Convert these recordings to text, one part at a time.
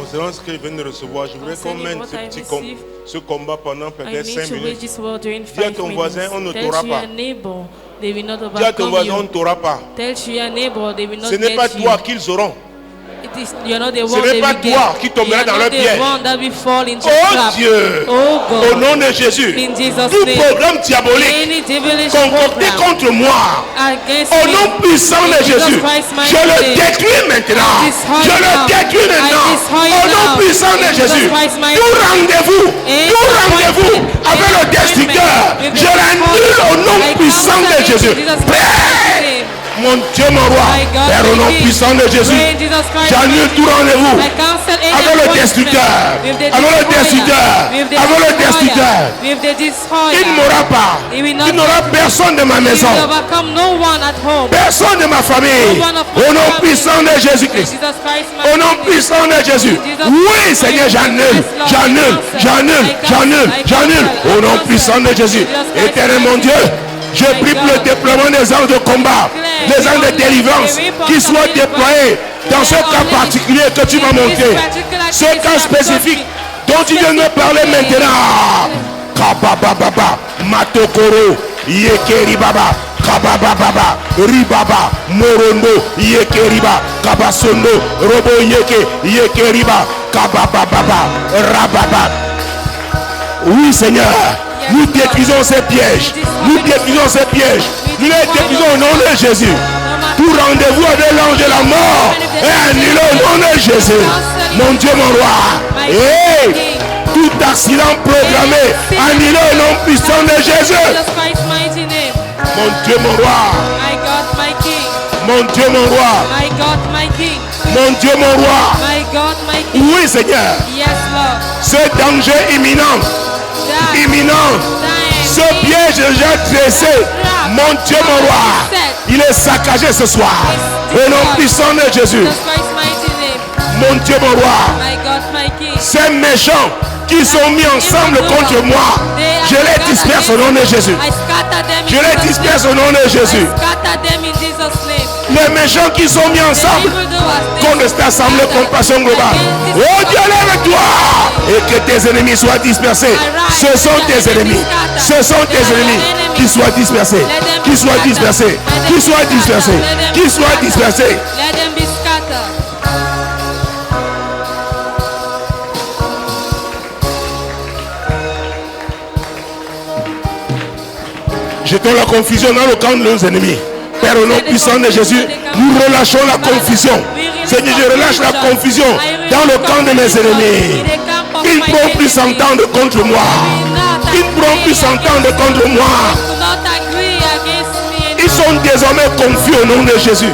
Concernant ce que je viens de recevoir, je voudrais qu'on mène ce combat pendant peut-être 5 minutes. Dis à ton voisin, on ne t'aura pas. Dis à ton voisin, on ne t'aura pas. Ce n'est pas toi qu'ils auront. Ce n'est pas toi qui tomberas dans leur piège. Oh Dieu, au nom de Jésus, tout programme diabolique concocté contre moi, au nom puissant de Jésus, je le détruis maintenant. Je le détruis maintenant. Au nom puissant de Jésus, tout rendez-vous avec le destructeur, je l'annule au nom puissant de Jésus. Père, mon Dieu, mon roi, Père, au nom puissant de Jésus, j'annule tout rendez-vous avec le destructeur, avec le destructeur, avec le destructeur. Il ne m'aura pas. Il n'aura personne de ma maison, personne de ma famille. Au nom puissant de Jésus-Christ, au nom puissant de Jésus. Oui, Seigneur, j'annule, j'annule, j'annule, j'annule, j'annule. Au nom puissant de Jésus. Éternel mon Dieu, je prie pour le déploiement des anges de combat, des anges de délivrance qui soient déployés dans ce cas particulier que tu m'as montré, ce cas spécifique dont tu viens de me parler maintenant. Kabababa, Matokoro, Yekeribaba, Kabababa, Ribaba, Morondo, Yekeriba, Kabasondo, Robo Yeke, Yekeriba, Kabababa, Rababa. Oui, Seigneur. Nous détruisons ces pièges. Nous détruisons ces pièges. Nous les détruisons au nom de Jésus. Tout rendez-vous avec l'ange de la mort est annulé au nom de Jésus. Mon Dieu, mon roi. Et tout accident programmé annulé au nom puissant de Jésus. Mon Dieu, mon roi. Mon Dieu, mon roi. Mon Dieu, mon roi. Oui, Seigneur. Ce danger imminent. Ce piège déjà dressé, mon Dieu, mon roi, il est saccagé ce soir. Au nom puissant de Jésus. Mon Dieu, mon roi, ces méchants qui sont mis ensemble contre moi, je les disperse au nom de Jésus. Je les disperse au nom de Jésus. Les méchants qui sont mis ensemble contre cette assemblée compassion globale. Oh Dieu, lève-toi et que tes ennemis soient dispersés. Ce sont tes ennemis. Ce sont tes ennemis qui soient dispersés. Qui soient dispersés. Qui soient dispersés. Qui soient dispersés. Jetons la confusion dans le camp de nos ennemis. Père, au nom puissant de Jésus, nous relâchons la confusion. Seigneur, je relâche la confusion dans le camp de mes ennemis. Ils ne pourront plus s'entendre contre moi. Ils ne pourront plus s'entendre contre moi. Ils sont désormais confus au nom de Jésus.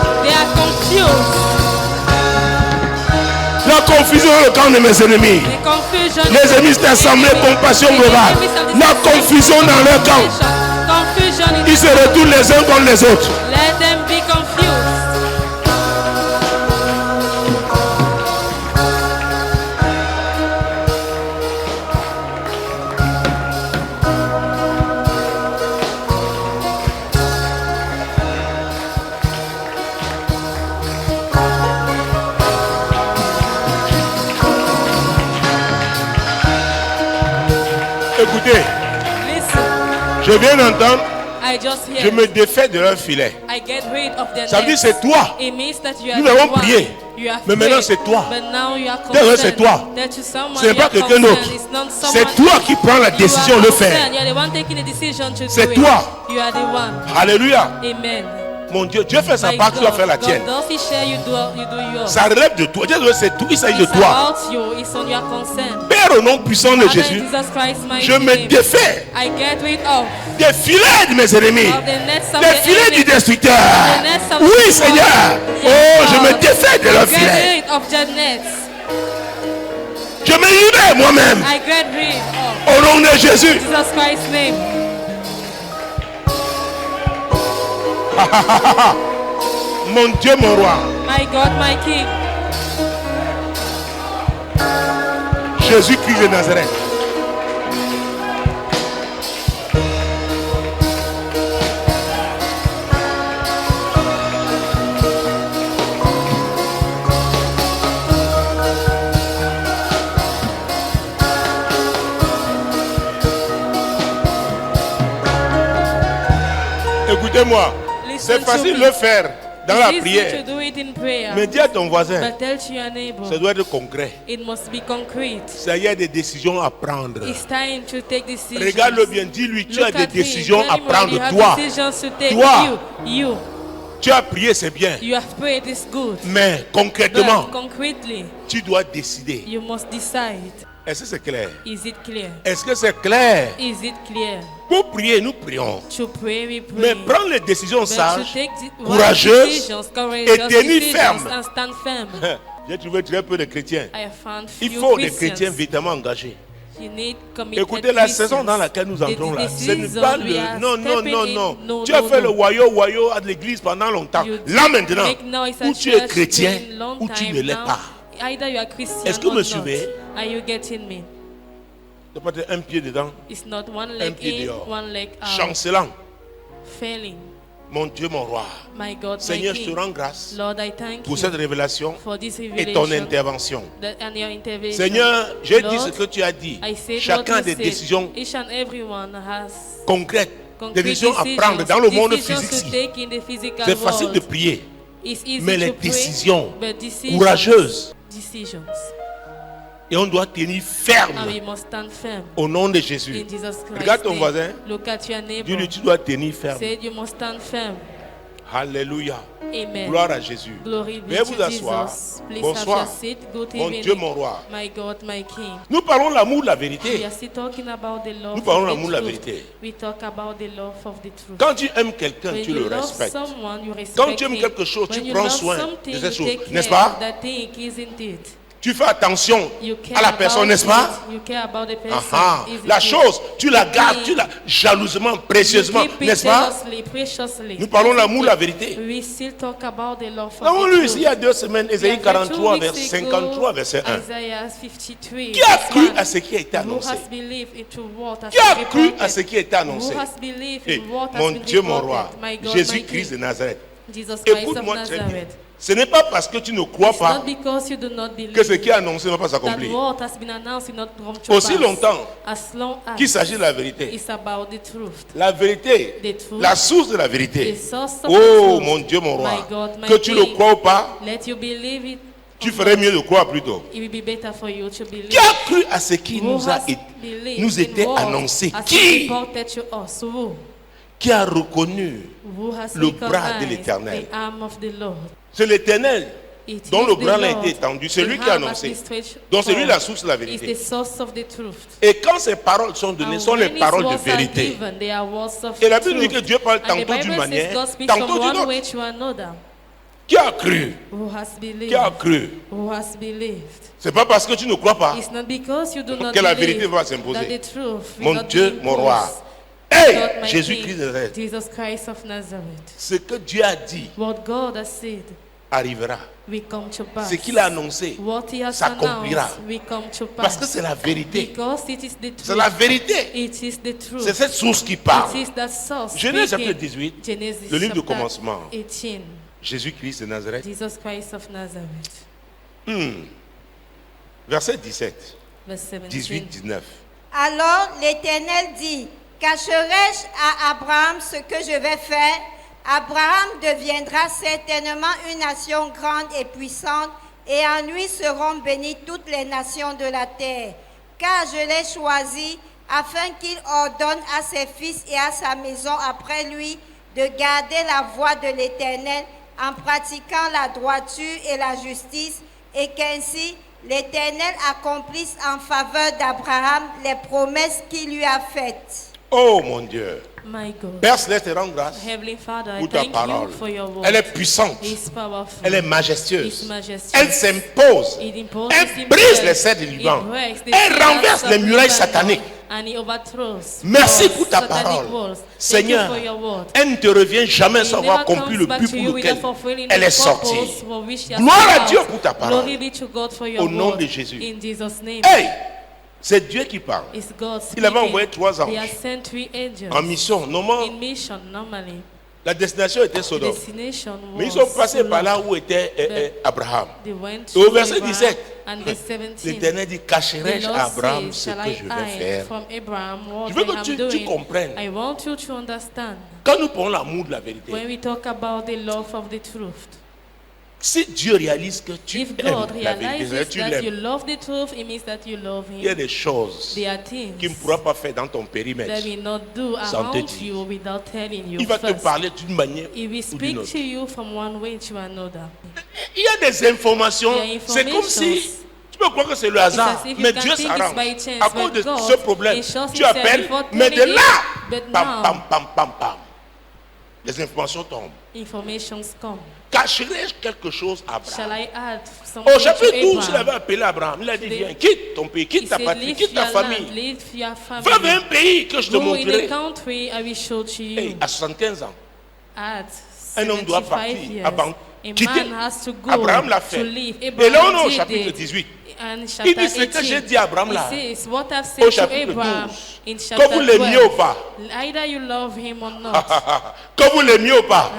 La confusion dans le camp de mes ennemis. Les ennemis de cette assemblée compassion globale. La confusion dans leur camp. Ils se retournent les uns contre les autres. Let them be confused. Écoutez, je viens d'entendre. Je me défais de leur filet. Ça veut dire c'est toi. Nous avons prié. Mais maintenant c'est toi. D'ailleurs c'est toi. Ce n'est pas quelqu'un d'autre. C'est toi qui prends la décision de le faire. C'est toi. Alléluia. Mon Dieu, Dieu fait sa part, tu vas faire la tienne. Ça relève de toi. C'est tout, il s'agit de toi. Père, au nom puissant de Jésus, je me défais des filets de mes ennemis, des filets du destructeur. Oui, Seigneur. Oh, je me défais de leurs filets. Je me libère moi-même. Au nom de Jésus. Mon Dieu, mon roi. My God, my King. Jésus-Christ de Nazareth. Écoutez-moi. Listen C'est facile to de me. le faire dans It's la easy prière. to do it in prayer. Mais dis à ton voisin, But tell to your neighbor, ça doit être concret. it must be concrete. Ça y a des décisions à prendre. It's time to take decisions. Regarde-le bien, dis-lui, tu as Look des at him. décisions Tell à him what you prendre. have Toi, decisions to take. Toi. You. tu as prié, c'est bien. You have prayed, it's good. Mais concrètement, But concretely, tu dois décider. you must decide. Est-ce que c'est clair? Is it clear? Est-ce que c'est clair? Is it clear? Pour prier, nous prions. To pray, we pray. Mais prends les décisions But to sages, take the courageuses right decisions, courageous et tenir decisions ferme. and stand firm. J'ai trouvé très peu de chrétiens. I have found Il few faut des Christians. chrétiens véritablement engagés. You need committed Écoutez, la Christians. saison dans laquelle nous entrons là, ce n'est season pas we are le... Non, non, stepping non, in. non. No, Tu as no, fait no. le wayo à l'église pendant longtemps. You Là maintenant, make noise at où tu es church chrétien, in long ou tu time ne l'es now. pas. Either you are Christian Est-ce que vous or me not. suivez? Are you getting me? Tu peux être un pied dedans, It's not one un leg pied in, dehors. one leg out. Chancelant. Failing. Mon Dieu, mon roi. My God, Seigneur, my je te King. rends grâce Lord, I thank pour you cette révélation for this et ton revelation intervention. and your intervention. Seigneur, j'ai dit Lord, ce que tu as dit. I said Chacun what a des you said. décisions Each and everyone has concrètes, des concrete décisions à decisions, prendre dans le monde decisions physique. to ici. take in the physical C'est facile de world. prier, It's easy mais to les pray, décisions but decisions, courageuses, decisions. et on doit tenir ferme And we must stand firm au nom de Jésus. in Jesus Christ. Regarde ton voisin, Look at your neighbor. dis-lui, tu dois tenir ferme. Say you must stand firm. Alléluia. Amen. Gloire à Jésus. Glory be Veuillez to vous asseoir. Jesus. Please Bonsoir. have your seat. Good Mon evening. Dieu, mon roi. My God, my King. Nous parlons de l'amour de la We vérité. are still talking about the love Nous parlons de of l'amour the de la truth. vérité. We talk about the love of the truth. Quand tu aimes quelqu'un, When tu you le love respectes. someone, you respect Quand tu aimes him. quelque chose, When tu you prends love soin something, de cette you chose, take n'est-ce care pas? of that thing, isn't it? Tu fais attention You care à la about personne, n'est-ce pas? it. You care about the person, Ah, ah. isn't La it? chose, tu la You gardes, keep- tu la jalousement, you précieusement, keep it n'est-ce pas? jealously, preciously. Nous parlons de Isn't l'amour, it? la vérité. We still talk about the love Nous of avons the lu truth. ici il y a 2 semaines, Ésaïe Yeah, 43, 2 weeks verset ago, 53, verset 1. Isaiah 53, Qui a verse cru 1. à ce qui a été Who annoncé? has believed into what has Qui a been cru reported? à ce qui a été annoncé? Who has believed Eh, in what has mon been Dieu, mon reported? roi, My God, Jésus-Christ de my Nazareth. King, Jesus Christ of Écoute-moi très bien. Nazareth. Ce n'est pas parce que tu ne crois It's pas not because you do not believe que ce qui est annoncé ne va pas that s'accomplir. what has been announced will not come to Aussi pass. longtemps As long as qu'il s'agit de la vérité. it's about the truth. La vérité, The truth. la source de la vérité. The source of the Oh truth. mon Dieu, mon roi. My God, my Que tu le King. crois ou pas, Let you believe it. tu or ferais not. mieux de croire plutôt. It will be better for you to believe. Qui a cru à ce qui Who nous a has été, believed nous in était what annoncé? has been Qui? reported to us? Who? Qui a reconnu? Who has Le bras de recognized l'Éternel. the arm of the Lord? C'est l'Éternel It dont is le the bras a Lord, été étendu. C'est the lui qui a arm annoncé. has been stretched Donc c'est lui forth. la source de la Is the vérité. source of the truth. Et quand ces paroles sont données, And ce sont les when his paroles de words are vérité. given, they are words of Et la Bible dit truth. que Dieu parle And the tantôt Bible d'une says manière, God speaks tantôt from d'une one autre. way to another. Qui a cru? Who has believed? Qui a cru? Who has believed? C'est pas parce que tu ne crois pas It's not because you do not que la believe vérité va s'imposer. that the truth will Mon not Dieu, be mon roi. imposed. Hey, God, my Jésus-Christ de King, Nazareth. Jesus Christ of Nazareth. Ce que Dieu a dit What God has said arrivera. will come to pass. Ce qu'il a annoncé What he has s'accomplira. announced will come to Parce pass. que c'est la vérité. Because it is the C'est la truth. vérité. It is the truth. C'est cette source qui parle. It is that source. Genèse speaking. chapitre 18, Genesis le livre de chapter commencement. 18. Jésus-Christ de Nazareth. Jesus Christ of Nazareth. Verset 17, Verse 17. 18, 19. Alors l'Éternel dit, cacherai-je à Abraham ce que je vais faire? Abraham deviendra certainement une nation grande et puissante, et en lui seront bénies toutes les nations de la terre. Car je l'ai choisi afin qu'il ordonne à ses fils et à sa maison après lui de garder la voie de l'Éternel en pratiquant la droiture et la justice, et qu'ainsi l'Éternel accomplisse en faveur d'Abraham les promesses qu'il lui a faites. Oh mon Dieu. My God. Père Céleste, rends grâce Heavenly Father, I pour ta thank parole. you for your word. Elle est puissante. It's powerful. Elle est majestueuse. It's majestuous. Elle s'impose. It imposes Elle himself. brise les cèdres du It Liban. breaks the Elle pillars renverse of les murailles Lebanon, sataniques. And he overthrows Merci walls, pour ta satanic parole. walls. Thank Seigneur, you for your word. elle ne te revient jamais It sans avoir never accompli comes le back but to you pour without lequel fulfilling elle the est sortie. purpose for which you are Gloire sent à Dieu out. pour ta parole. Glory be to God for your Au nom word. de Jésus. In Jesus' name. Hey, c'est Dieu qui parle. It's God Il avait speaking. envoyé 3 He has anges sent 3 angels en mission. Normalement, in mission normally. la destination était The Sodome. destination Mais ils was sont passés par là Sodom. où était Abraham. They went Et au to verset Abraham, 17, and the 17. l'Éternel dit, The cacherai-je Lord à Abraham says, ce shall que I je vais hide faire? from Abraham what Je veux I que am tu doing? comprennes. I want you to understand. Quand nous parlons l'amour de la vérité, When we talk about the love of the truth, si Dieu réalise que tu if aimes God la vérité, realizes tu that you l'aimes, love the truth, it means that you love il y a Him. des choses There are qu'il ne things pourra pas faire dans ton périmètre. that will not do Sans te around dire. you without telling you Il va te first. parler d'une manière He will ou d'une speak autre. to you from one way to another. Il y a des informations, There are c'est comme si informations. tu peux croire que c'est le It's hasard, as if you mais can Dieu think it's s'arrange. by chance, À cause but de God ce problème, ensures tu himself appelles, before mais de telling là, it, but pam, now- pam, pam, pam, pam, les informations tombent. Informations come. Cacherai-je quelque chose à Shall Abraham? I add something Au chapitre to 12, il avait Abraham? appelé Abraham. Il a dit, They- viens, quitte ton pays, He quitte ta said, patrie, leave quitte ta your land, famille. leave your Va vers family. un pays que je te Go in a montrerai. country I will show to you. Hey, à 75 ans, At un homme doit 75 partir, years, a a quitter. man has to go Abraham l'a to fait. leave. Et là, on est Abraham au did chapitre it. 18. And Il chapter dit ce que 18, j'ai dit à Abraham là, he says, what I've au said to chapitre Abraham 12, in que chapter vous l'aimiez ou 12, pas, either you love him or not, que vous l'aimiez ou pas,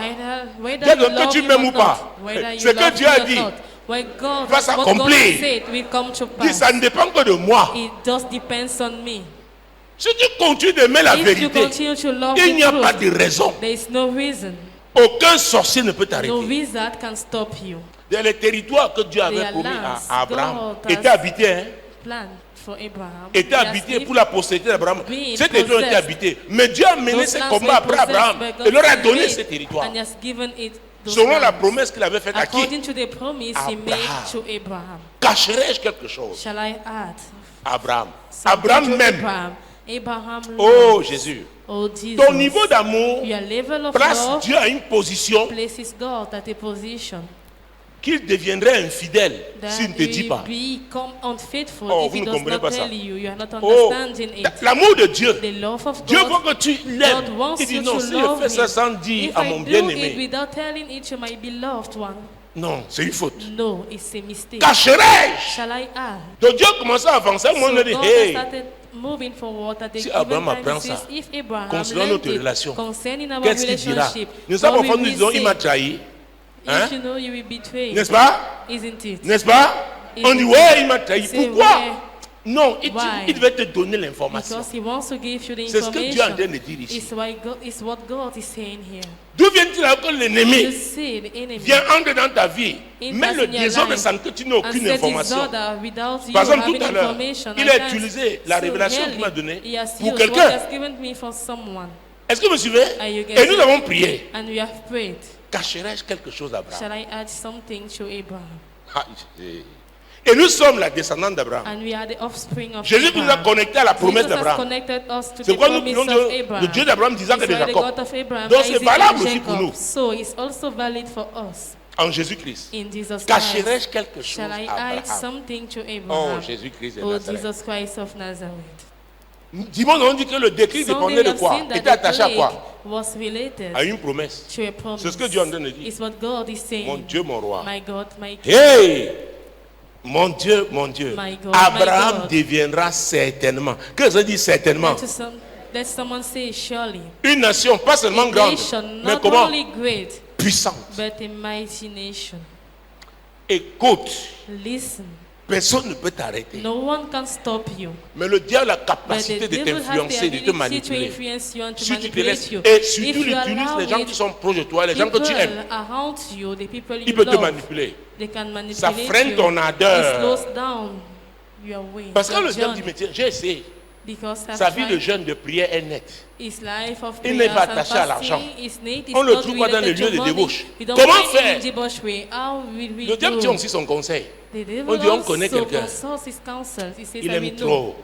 whether Dieu you donne que love tu him m'aimes or ou pas. not, whether you Ce que love Dieu him a or dit not, what God va s'accomplir. said will come to dit ça pass. ne dépend que de moi. It just depends on me. Si tu continues d'aimer la If you vérité, continue to love il n'y a the pas truth, de raison. there is no reason. Aucun sorcier ne peut No t'arrêter. wizard can stop you. Les territoires que Dieu They avait are promis lands à Abraham God has étaient habités. Hein? Plan for Abraham. Étaient He has habités lived pour la postérité d'Abraham. being Ces territoires étaient possessed. habités. Mais Dieu a mené those ces lands combats were après possessed Abraham by God et leur a to donné made ces territoires. and he has given it those Selon la lands. promesse qu'il avait faite à qui? According to the promise he made Abraham. to Abraham. Cacherai-je quelque chose? Shall I add? Abraham. something Abraham to même. Abraham. Abraham Oh loved. Jésus. Oh Jesus. Ton niveau d'amour Your level of place love Dieu à une position places God at a position qu'il deviendrait infidèle that s'il ne te dit you pas. become unfaithful Oh, if vous he ne does comprenez not pas ça. tell you. You are not Oh, understanding it. l'amour de Dieu. The love of Dieu veut God. que tu l'aimes. God wants Il dit you non, to si je love fais ça him. sans dire If à I mon do it bien-aimé, without telling it to my beloved one, non, c'est une faute. no, it's a mistake. Cacherai-je? Shall I add? Donc Dieu commence à avancer, moi on a dit, God hey, has started moving forward at the Si given Abraham time. apprend He says, ça, if Abraham concernant learned notre it relation, concerning our qu'est-ce qu'il dira? relationship, Nous sommes what parfois will nous we disons, il m'a say? trahi. Hein? If you know you will betray, N'est-ce pas? isn't it? N'est-ce pas? On dit, ouais, il m'a trahi. Say Pourquoi? where? Non, Why? il devait te donner l'information. Because he wants to give you the C'est ce que Dieu est en train information. de dire ici. It's what God is saying here. D'où vient-il alors que You l'ennemi see the enemy vient entrer dans ta vie, enters met le in your désordre life sans que tu n'aies and aucune set information. disorder without you Par exemple, having tout à l'heure, information. il I a can't- utilisé la so révélation qu'il really, m'a donnée he has pour used quelqu'un. what he has given me for someone. Est-ce que vous me suivez? Are you Et getting nous avons prié. And we have prayed. Cacherai-je quelque chose d'Abraham? Shall I add something to Abraham? Et nous sommes la descendante d'Abraham. And we are the offspring of Jésus nous a Abraham. connectés à la promesse Jesus has d'Abraham. connected us to C'est the pourquoi nous promise prions of le Abraham. Dieu d'Abraham, d'Isaac et It's de why the Jacob. God of Abraham, Donc c'est Isaac, valable and aussi pour Jacob. nous. So it's also valid for us En Jésus-Christ. in Jesus Cacherai-je Christ. quelque chose Shall I à add Abraham? something to Oh, Abraham? Jésus-Christ de Oh, Nazareth. Jesus Christ of Nazareth. Dimanche, on dit que le déclic Sunday dépendait de we have quoi? seen that Était the attaché à plague quoi? was related À une promesse. to a promise. C'est ce que Dieu est en train de dire. It's what God is saying. Mon Dieu, mon roi. My God, my King. Hey! Mon Dieu, mon Dieu. My God, Abraham my God. deviendra certainement. Que ça dit certainement? Let someone say surely. Une nation, pas seulement A grande, nation, mais not comment? only great, Puissante. but a mighty nation. Écoute, Listen, personne ne peut t'arrêter. no one can stop you. Mais le diable a la But capacité the de devil has the t'influencer, de te ability to manipuler. influence you and to Si tu te laisses, manipulate you. et surtout If il you utilise allow les gens it, qui sont proches de toi, les gens que tu aimes. people around you, the people you Il peut te love, manipuler. they can manipulate Ça freine you. ton It ardeur. slows down your way. Parce que your le diable dit, journey. mais tiens, j'ai essayé. Because Sa vie de jeûne, de prière est nette. his life of Il n'est prayers pas and attaché à l'argent. fasting is neat, is On le not trouve pas dans les related lieux to de money. débauche. We don't Comment find faire? in debauchery. How will we Le diable do? tient aussi son conseil. The devil On dit, on connaît also quelqu'un. consults his counsel. He says, Il I aime will know. trop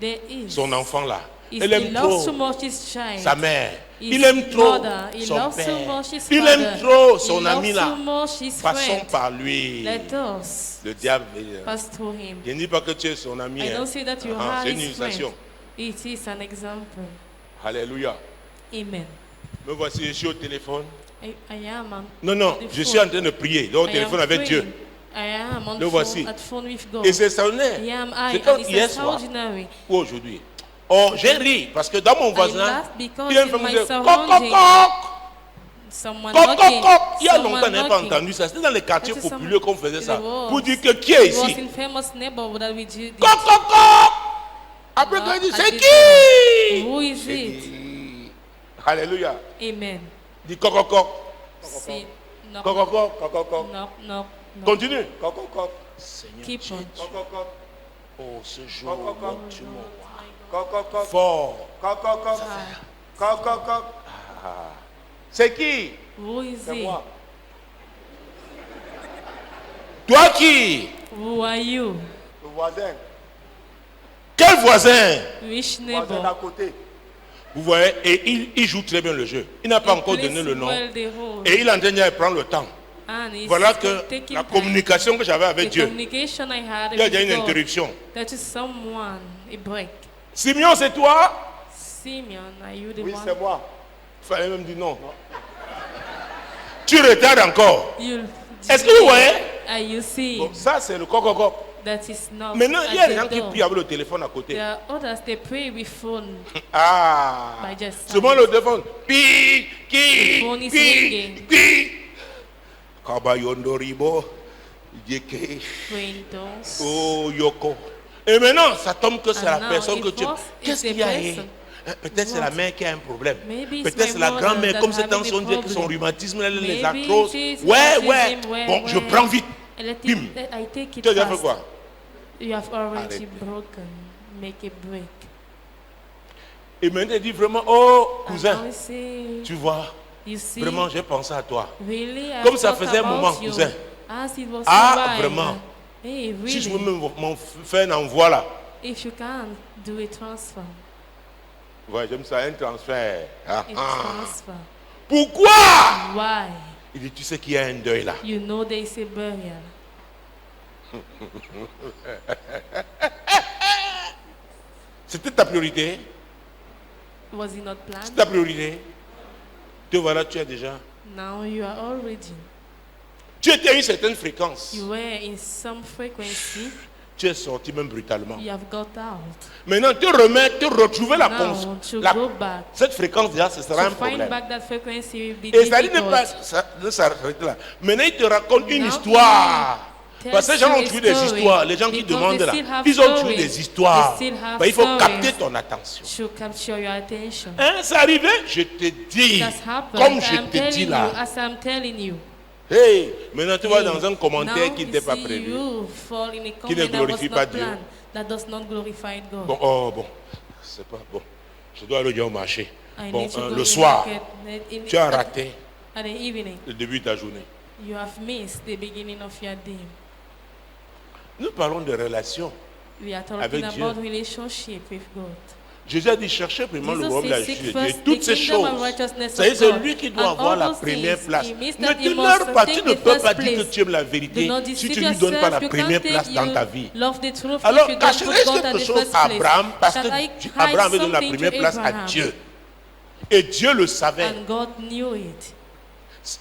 There is. son enfant là. He Il aime loves too trop much his child. sa mère. His Il aime trop mother. He son loves too père. much his Il father. aime trop son He ami loves là. too much his Passons friend. par lui. Let us Le diable. pass through him. Je ne dis pas que tu es son ami. I hein. don't say that you Ah, are c'est une his friend. illustration. It is an example. Alléluia. Amen. Me voici, je suis au téléphone. I am on Non, non, the je phone. suis en train de prier. Donc, au I téléphone am avec Dieu. praying. I am on Le phone, voici. at phone with God. Et c'est extraordinaire. Here am I, C'est comme and it's hier soir extraordinary. ou aujourd'hui. Oh, j'ai ri parce que dans mon voisin, laugh because il y a une in femme my qui dit coq, coq, surrounding, coq. Someone Coq, coq, knocking. coq. Il y a Someone longtemps, je n'avais pas knocking. entendu ça. C'était dans les quartiers That is populaires qu'on faisait ça. it was. Pour dire que qui est It was ici? in famous neighborhood that we did. Coq, coq, coq. Après, quand il dit, I c'est did qui? Who is J'ai it? dit, Alléluia. Amen. Dis coq. Say, knock, Coq. knock, knock. Continue. Seigneur Keep Dieu, on. oh ce jour, tu m'envoies Coq. fort. C'est qui? Who is C'est he? moi. Toi qui? Who are you? Le voisin. Quel voisin? Which Voisin neighbor? d'à côté. Vous voyez, et il joue très bien le jeu. Il n'a pas He encore plays donné le nom. well the role. Et il est en train de prendre le temps. And he's Voilà que taking la time. communication que j'avais avec The Dieu, communication I had il y a déjà with une God, interruption. that is someone, a break. Simeon, c'est toi? Simeon, are you the Oui, one? c'est moi. Il fallait même dire non. Tu retardes encore. You, Est-ce que vous voyez? Are you seeing? Bon, ça, c'est le coq. That is not Maintenant, il y a at des the gens qui door. prient avec le téléphone à côté. There are others, they pray with phone. Ah, By just souvent le téléphone. Pi, qui, Phone is pi, ringing. pi. Kabayondoribo, yeke, Praying tongues. oh yoko. Et maintenant, ça tombe que c'est And la now personne it que tu aimes. was- Qu'est-ce it's qu'il y a? the eh? person. Peut-être c'est la mère qui a un problème. Maybe it's Peut-être c'est my la mother grand-mère, that comme c'est having dans son the Dieu, que son problem. rhumatisme, elle les Maybe arthrose. it is Ouais, autism, Bon, je prends vite. And let Bim. it, I take it Tu as déjà fait fast. quoi? You have already Arrête. broken. Make a break. Et maintenant, il dit vraiment, oh, And cousin, now I say, tu vois, you see, vraiment, j'ai pensé à toi. really, I Comme ça thought faisait un about moment, you. cousin. As it was Ah, a while. vraiment. Hey, really? Si je veux même faire un envoi là. If you can do a transfer, Ouais, j'aime ça, un transfert. Ah, a ah. transfer. Pourquoi? Why? Il dit, tu sais qu'il y a un deuil là. You know there is a burial. C'était ta priorité? Was it not C'est planned? ta priorité? Te voilà, tu as déjà. Now you are already. Tu étais à une certaine fréquence. You were in some frequency. Tu es sorti même brutalement. You have got out. Maintenant, te retrouver la Now conscience. to go back. Cette fréquence déjà, ce sera un To find problème. back that frequency will be Et ça dit ne pas difficult. de s'arrêter là. Maintenant, il te raconte une Now histoire. he Parce que les gens tells ont you trouvé a des story. histoires. Les gens qui Because demandent they là, still have ils ont trouvé stories. des histoires. They still have Ben, il faut stories. capter ton attention. To capture your attention. Hein, c'est arrivé? Je te dis, That's happened. comme I'm je te telling dis you, là. as I'm telling you. Hey, maintenant tu vas Hey, dans un commentaire now qui you n'était pas see prévu. you fall in a ne comment that was glorifie not pas Dieu. planned, that does not glorify God. Bon, oh bon, c'est pas bon. Je dois aller au marché. I Bon, need to go le in soir, market in- tu as raté at the evening. le début de ta journée. You have missed the beginning of your day. Nous parlons de relations. We are talking Avec Dieu. about relationship with God. Jésus a dit cherchez premièrement le Jesus royaume de la says, justice seek de Dieu. first Toutes the ces kingdom choses, and righteousness c'est of c'est God. lui qui doit And avoir all la those première things, place. it means Ne that te you leurre must pas, take tu ne the peux first pas dire que place. tu aimes la Do vérité not si deceive tu ne lui donnes pas la yourself. You première can't place take dans you ta vie. love the truth Alors, if you don't cacherai-je put God at quelque the chose first à place. Abraham parce Shall I que hide Abraham avait donné la something première to place à Abraham? Dieu. Et Dieu le savait. And God knew it.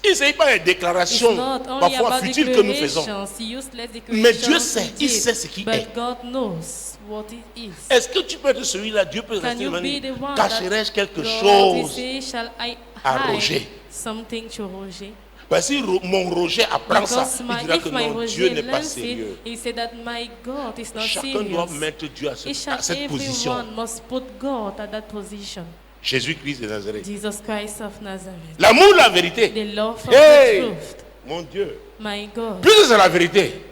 Il ne s'agit pas des It's déclarations not only parfois about futiles que nous faisons. declarations, useless Mais Dieu declarations sait, we il did, sait ce qui but est. God knows what it is. Est-ce que tu peux être celui-là? Dieu peut Can rester you be manier. the one Cacherai-je quelque God will chose say, shall I à hide Roger? something to Roger? Parce que si mon Roger apprend ça, Because il dira if que my non, Dieu Roger n'est pas learns it, sérieux. he said that my God is not Chacun doit serious. mettre Dieu à Each and cette position. everyone must put God at that position. Jésus-Christ de Nazareth. Jesus Christ of Nazareth. L'amour, la vérité. The love of Hey! the truth. Mon Dieu. My God. Plus c'est la vérité.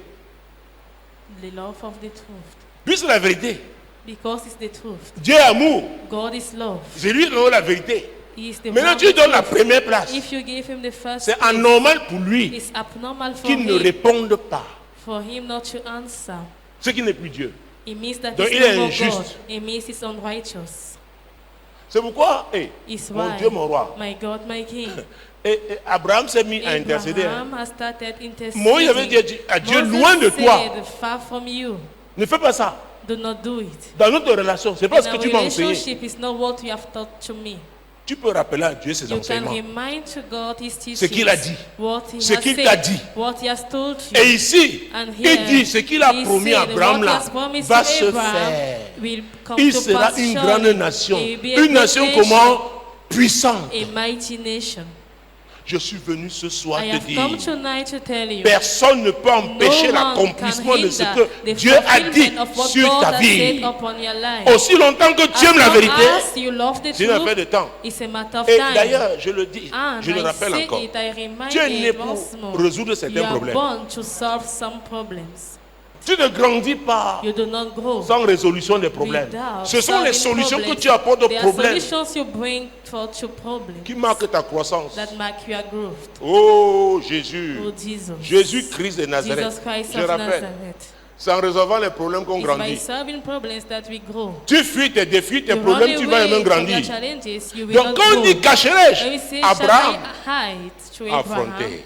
The love of the truth. Plus c'est la vérité. Because it's the truth. Dieu est amour. God is love. C'est lui qui donne la vérité. He is the Maintenant, one Dieu with donne la truth. première place. If you give him the first C'est place, anormal pour lui it's abnormal for qu'il ne him, réponde pas. for him not to answer. Ce qui n'est plus Dieu. It means that Donc, he's il est no more injuste. God. It means he's unrighteous. C'est pourquoi, It's mon why, Dieu, mon roi. my God, my King. Et Abraham s'est mis à intercéder. Abraham has started interceding. Moïse avait dit à Dieu, Moses loin de toi. said, far from you. Ne fais pas ça. Do not do it. Dans notre relation, c'est pas ce In que our tu m'as enseigné. relationship is not what you have taught to me. Tu peux rappeler à Dieu ses You can enseignements. remind to God his teachings. Ce qu'il a dit. What he Ce has qu'il said, t'a dit. What he has told you. Et ici, And il here, dit ce qu'il a he promis à said, Abraham what he là has promised va to se Abraham faire. will come Il to sera pass une surely. grande nation. He will be a Une great nation nation, comment? Puissante. a mighty nation. Je suis venu ce soir I te have come dire, tonight to tell you. personne ne peut empêcher No one l'accomplissement can de ce hinder que the Dieu a dit fulfillment of what sur God ta has vie. said upon your life. Aussi longtemps que tu As aimes la long vérité, as you love the c'est une affaire de truth, temps. it's a matter of Et time. d'ailleurs, je le dis, And je le I rappelle say encore. it, I remind Tu es né it pour once more. résoudre You certains are problèmes. born to solve some problems. Tu ne grandis pas You do not grow sans résolution des problèmes. without Ce sont les solving solutions que problems. tu apportes aux There are problèmes solutions you bring forth to problems qui marquent ta croissance. that mark your growth. Oh Jésus, Oh Jesus. Jésus-Christ de Nazareth. Jesus Christ Je of rappelle, Nazareth. c'est en résolvant les problèmes qu'on It's by grandit. solving problems that we grow. Tu fuis tes défis, tes You problèmes, run tu vas away même from grandir. your challenges, you will Donc not quand on grow. dit When we cacherai-je, say, Abraham shall I hide to a Abraham? affronté.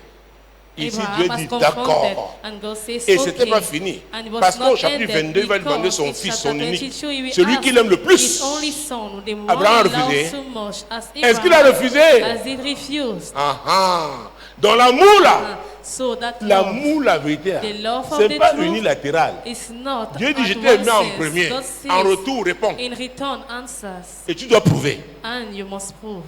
Ici, Abraham Dieu has dit confronted, d'accord. and God says, Et c'était okay. pas fini. And it was Parce qu'au not chapitre ended 22, il va demander because son in fils, chapter son unique, 22, he will celui ask qu'il aime le plus. his only son, the one Abraham a he loves refusé. so much, as Est-ce qu'il a Abraham refusé? has it refused. Ah ah. Dans l'amour là, So that love l'amour, la vérité, là, the love of c'est the pas truth unilatéral. is not Dieu dit, at je t'ai aimé en one premier. sense. God says, En retour, réponds. in return, answers, Et tu dois prouver. and you must prove.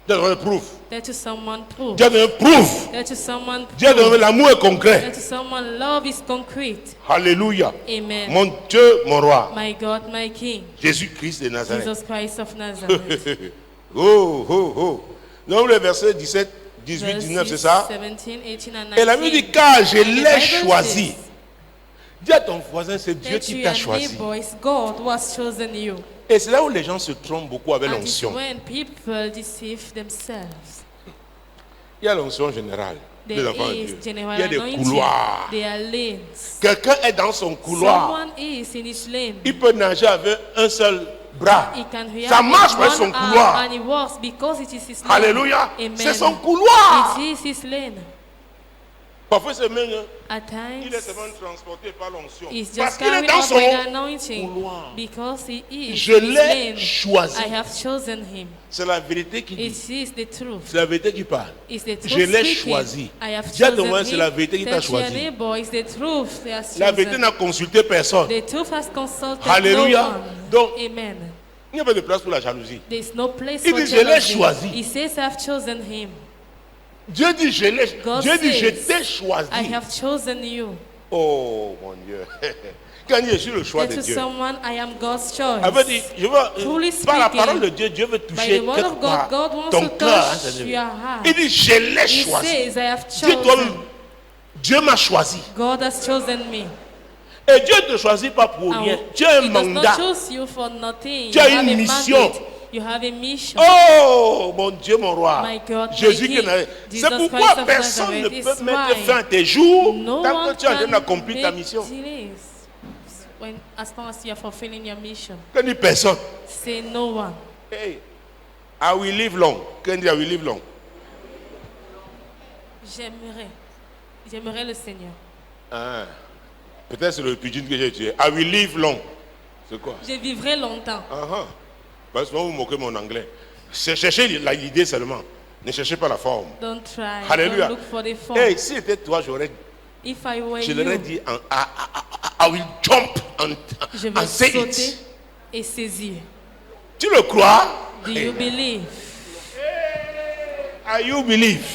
Dieu donne prouve. Let to someone prove. Dieu donne prouve. Let to someone Dieu prove. donne l'amour est concret. Let to someone love is concrete. Alléluia. Amen. Mon Dieu, mon roi. My God, my King, Jésus-Christ de Nazareth. Jesus Christ of Nazareth. Oh, oh, oh. Donc le verset 17, 18, 19, c'est ça? 17, 18 and 19. Et la Bible dit, car je And the l'ai Bible choisi. says Dis à ton voisin, c'est Dieu that qui you t'a are choisi. neighbor, it's God who has chosen you. Et c'est là où les gens se trompent beaucoup avec And it's l'onction. when people deceive themselves. Il y a l'onction générale des There enfants de is Dieu. Il general y a des anointing. couloirs. There are lanes. Quelqu'un est dans son couloir. Someone is in his lane. Il peut nager avec un seul bras. He can hear Ça marche with par son one arm couloir. and he walks because it is his lane. Alléluia. Amen. C'est son couloir. It is his lane. Parfois, c'est même, At il est times, seulement transporté par l'onction. he's Parce just qu'il est carried dans up by the son anointing couloir. because he is Je in his l'ai lane. choisi. I have chosen him. C'est la vérité qui dit. It is the truth. C'est la vérité qui parle. It's the truth Je l'ai speaking. choisi. I have Dis à ton chosen voisin, c'est la him. vérité qui t'a Tell your choisi. neighbor, it's the truth he has La vérité chosen. n'a consulté personne. The truth has consulted Alléluia. no one. Donc, Amen. il n'y a pas de place pour la jalousie. There is no place Il for dit, je l'ai jealousy. choisi. He says, I have chosen him. Dieu dit, je l'ai. God Dieu dit, je says, t'ai choisi. I have chosen you. Oh mon Dieu. Quand je suis le choix That de to Dieu. someone, I am God's choice. Elle veut dire, Truly par la speaking, parole de Dieu, Dieu veut By toucher the word quelque of God, part God wants ton to cœur. hein, touch c'est-à-dire. your heart. Il dit, je l'ai He choisi. says, I have Dis toi-même, chosen. Dieu m'a choisi. God has chosen me. Et Dieu ne te choisit pas pour And rien. Tu as un He does mandat. not choose you for nothing. Tu as You have une a mission. mandate. You have a mission. Oh mon Dieu, mon roi. My God, my Jésus King, qui n'a- Jesus C'est pourquoi Christ of personne ne Nazareth peut is mettre why fin à tes jours No tant que one tu es en train can d'accomplir ta make mission. delays as long as you are fulfilling your mission. Quand dit personne. Say no one. Hey, I will live long. Quand dit I will live long. J'aimerais le Seigneur. Ah, peut-être c'est le pidgin que j'ai tué. I will live long. C'est quoi? Je vivrai longtemps. Parce que vous moquez mon anglais. Cherchez l'idée seulement. Ne cherchez pas la forme. Don't try. Alléluia. Don't look for the form. Hey, si c'était toi, je If I were l'aurais you, dit, I will jump je and vais say sauter it. et saisir. Tu le crois? Do you believe? Are you believe?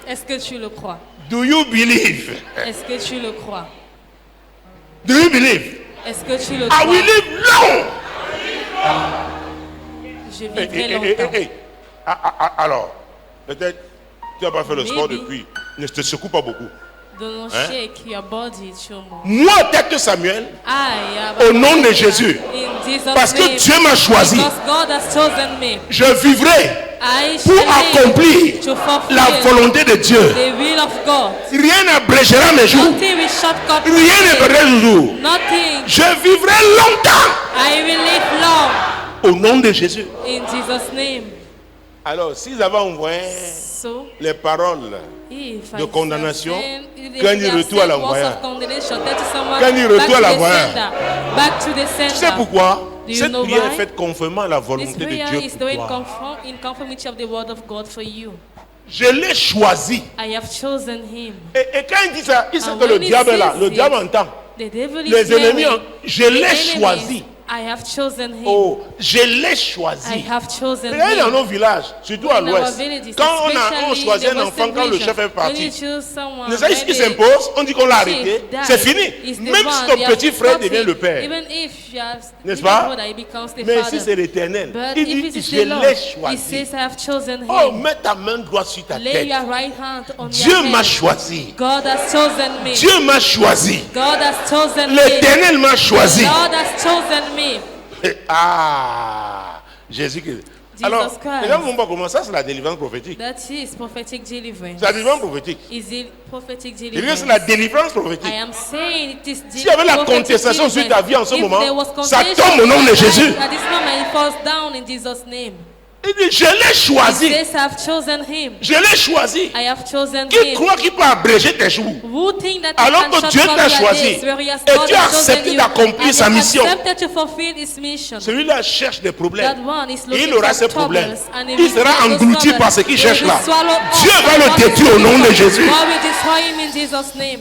Est-ce que tu le crois? Do you believe? Est-ce que tu le crois? Do you believe? Est-ce que tu le I crois? will live long. Je vivrai longtemps. Alors, peut-être tu n'as pas fait le sport Maybe. depuis. Ne te secoue pas beaucoup. Don't shake your body too much. Moi, tel que Samuel, I au nom de Jésus, in Jesus' parce que name, Dieu m'a choisi, because God has chosen me, je vivrai I pour shall live accomplir to fulfill la volonté de Dieu. the will of God. Rien n'abrégera mes jours. Nothing will shortcut Rien ne me. perdra mes jours. Nothing. Je vivrai longtemps I will live long au nom de Jésus. in Jesus' name. Alors, s'ils avaient envoyé So, les paroles, if de I condamnation, send- if quand il they retourne à send l'envoyeur. words of condemnation, tell to someone, Quand il back retourne à to the l'envoyeur. sender. Back to the tu sais sender. pourquoi? Do you Cette know prière est why? faite conformément à la This volonté de prayer Dieu is pour doing toi. in conformity of the word of God for you. Je l'ai choisi. I have chosen him. Et quand il dit ça, il sait And que le when he diable est là. says Le it, diable entend. The devil is Les ennemis, hearing. je The l'ai enemies choisi. I have chosen him. Oh, je l'ai I choisi. have chosen Regardez dans him. nos villages, surtout à In our l'ouest. villages, Quand on especially choisit the un enfant, Western quand le region, chef est when you parti, choose someone, ne savez ce when qui they- s'impose, on dit qu'on l'a chief arrêté, dies, c'est fini. is the Même si one ton they have petit frère taught devient him, le père. even if you have N'est-ce even pas? brother, he becomes the Mais father. ici c'est l'éternel. But Il if dit, it is je the Lord, l'ai he choisi. says, I have chosen Oh, him. mets ta main droite sur ta Lay tête. your right hand on Dieu your m'a head. choisi. God has chosen me. Dieu m'a choisi. God has chosen me. L'éternel m'a choisi. God has chosen me. Ah, Jésus-Christ. Alors, Christ. les gens ne vont pas comment ça, c'est la délivrance prophétique. That is prophetic deliverance. C'est la délivrance prophétique. Is it prophetic Il dit que deliverance? c'est la délivrance prophétique. I am saying it is S'il y avait la prophetic contestation sur ta vie en ce If moment, there was ça contestation tombe au nom de in your Jésus. life, At this moment, it falls down in Jesus' name. Il dit, je l'ai He choisi. says, I have chosen him. Je l'ai choisi. I have chosen Qui him. croit qu'il peut abréger tes jours? Who think that Alors he que can Dieu shortcut t'a your choisi days, where he has et God tu as has chosen accepté you, d'accomplir and sa he mission. accepted to fulfill his mission. Celui-là cherche des That problèmes. one is Et looking il aura for ses problèmes. troubles, and he Il will sera get those englouti troubles. par ce qu'il He cherche will là. be swallowed up Dieu by va le what is détruire au nom de evil. Jésus. God will destroy him in Jesus' name.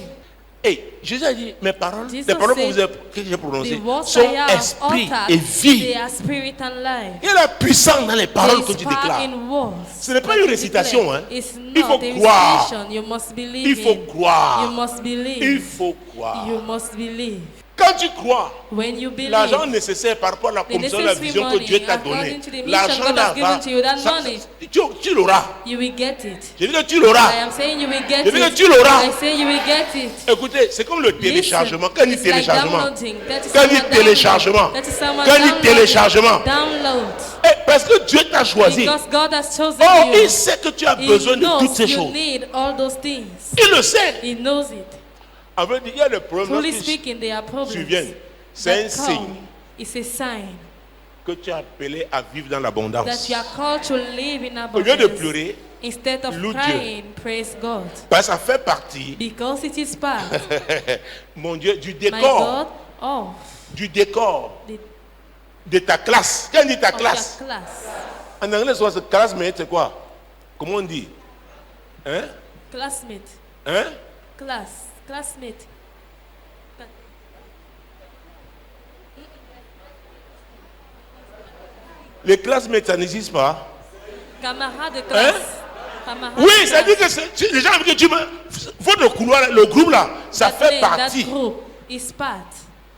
Et Jésus a dit, mes paroles, Jesus les paroles said, que j'ai prononcées The words sont I have esprit uttered, et vie. they are spirit and life. Il y a la puissance dans les paroles que There tu is power déclares. in words. Ce n'est pas that une you récitation, declare. hein. It's Il faut not a croire. recitation. You must believe Il faut in. croire. You must believe. Il faut croire. You must believe. Quand tu crois, When you believe, l'argent nécessaire par rapport à la the commission de la necessary vision que money, Dieu t'a donnée, according to the mission l'argent God has là given to you, that va, money, tu l'auras. you will get it. Je dis que tu l'auras. I am saying you will get Je dis que it. tu l'auras. I say you will get it. Écoutez, c'est comme le téléchargement. Quand il dit It's like téléchargement, downloading. That is quand il dit someone téléchargement, download. That is someone quand il dit downloading. téléchargement, Download. parce que Dieu t'a choisi. Because God has chosen Oh, you. il sait que tu as He besoin de toutes knows ces you choses. need all those things. Il le sait. He knows it. En fait, il y a le problème Truly qui speaking, there are problems surviennent. C'est un that come. signe It's a sign que tu es appelé à vivre dans that l'abondance. you are called to live in Au lieu de abundance. pleurer, Instead of loue Dieu. crying, praise God. parce que ça fait partie, Because it is part, mon Dieu, du my décor, God, of du décor the de ta classe. Quand on dit ta of classe, your class. en anglais, c'est classe, mais c'est quoi? Comment on dit? Hein? Classmate. Hein? Classmate. Les classmates, ça n'existe pas. Camarade de classe. Camarade Oui, de ça dit classe. que les gens avec qui tu votre couloir, le groupe là, ça That fait name, partie. That group is part.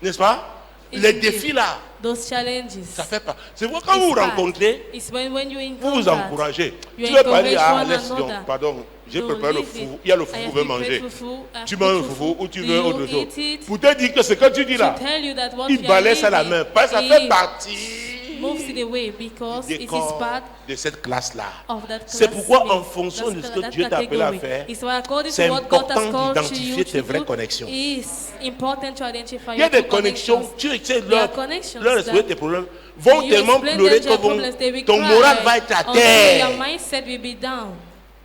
N'est-ce pas? Les Isn't défis it? là, Those challenges. ça fait pas. C'est pourquoi quand vous vous It's part. rencontrez, It's when you vous vous encounter. encouragez. You Tu ne vas pas encourage dire, ah, one laisse donc, another. pardon, j'ai To préparé le leave it. foufou. Il y a le I foufou, have vous pouvez prepared manger. fufu, I have Tu manges le put foufou ou tu Do veux you autre chose. eat it? Pour te dire que ce que tu dis là, To tell you that what il you are balaie ça à la living main. Parce que ça fait is- partie moves it away because du it is décor part de cette classe-là. of that C'est pourquoi, classmate. en fonction de ce That's que that Dieu t'a appelé à category. faire, It's why according to c'est what God has important called d'identifier you tes to vraies do, connexions. it's important to identify Il y a your des true connexions, connections. tu essaies de There leur are connections expliquer that tes problèmes, vont you tellement explain pleurer them que their problems, they will ton cry moral va être à until terre. your mindset will be down.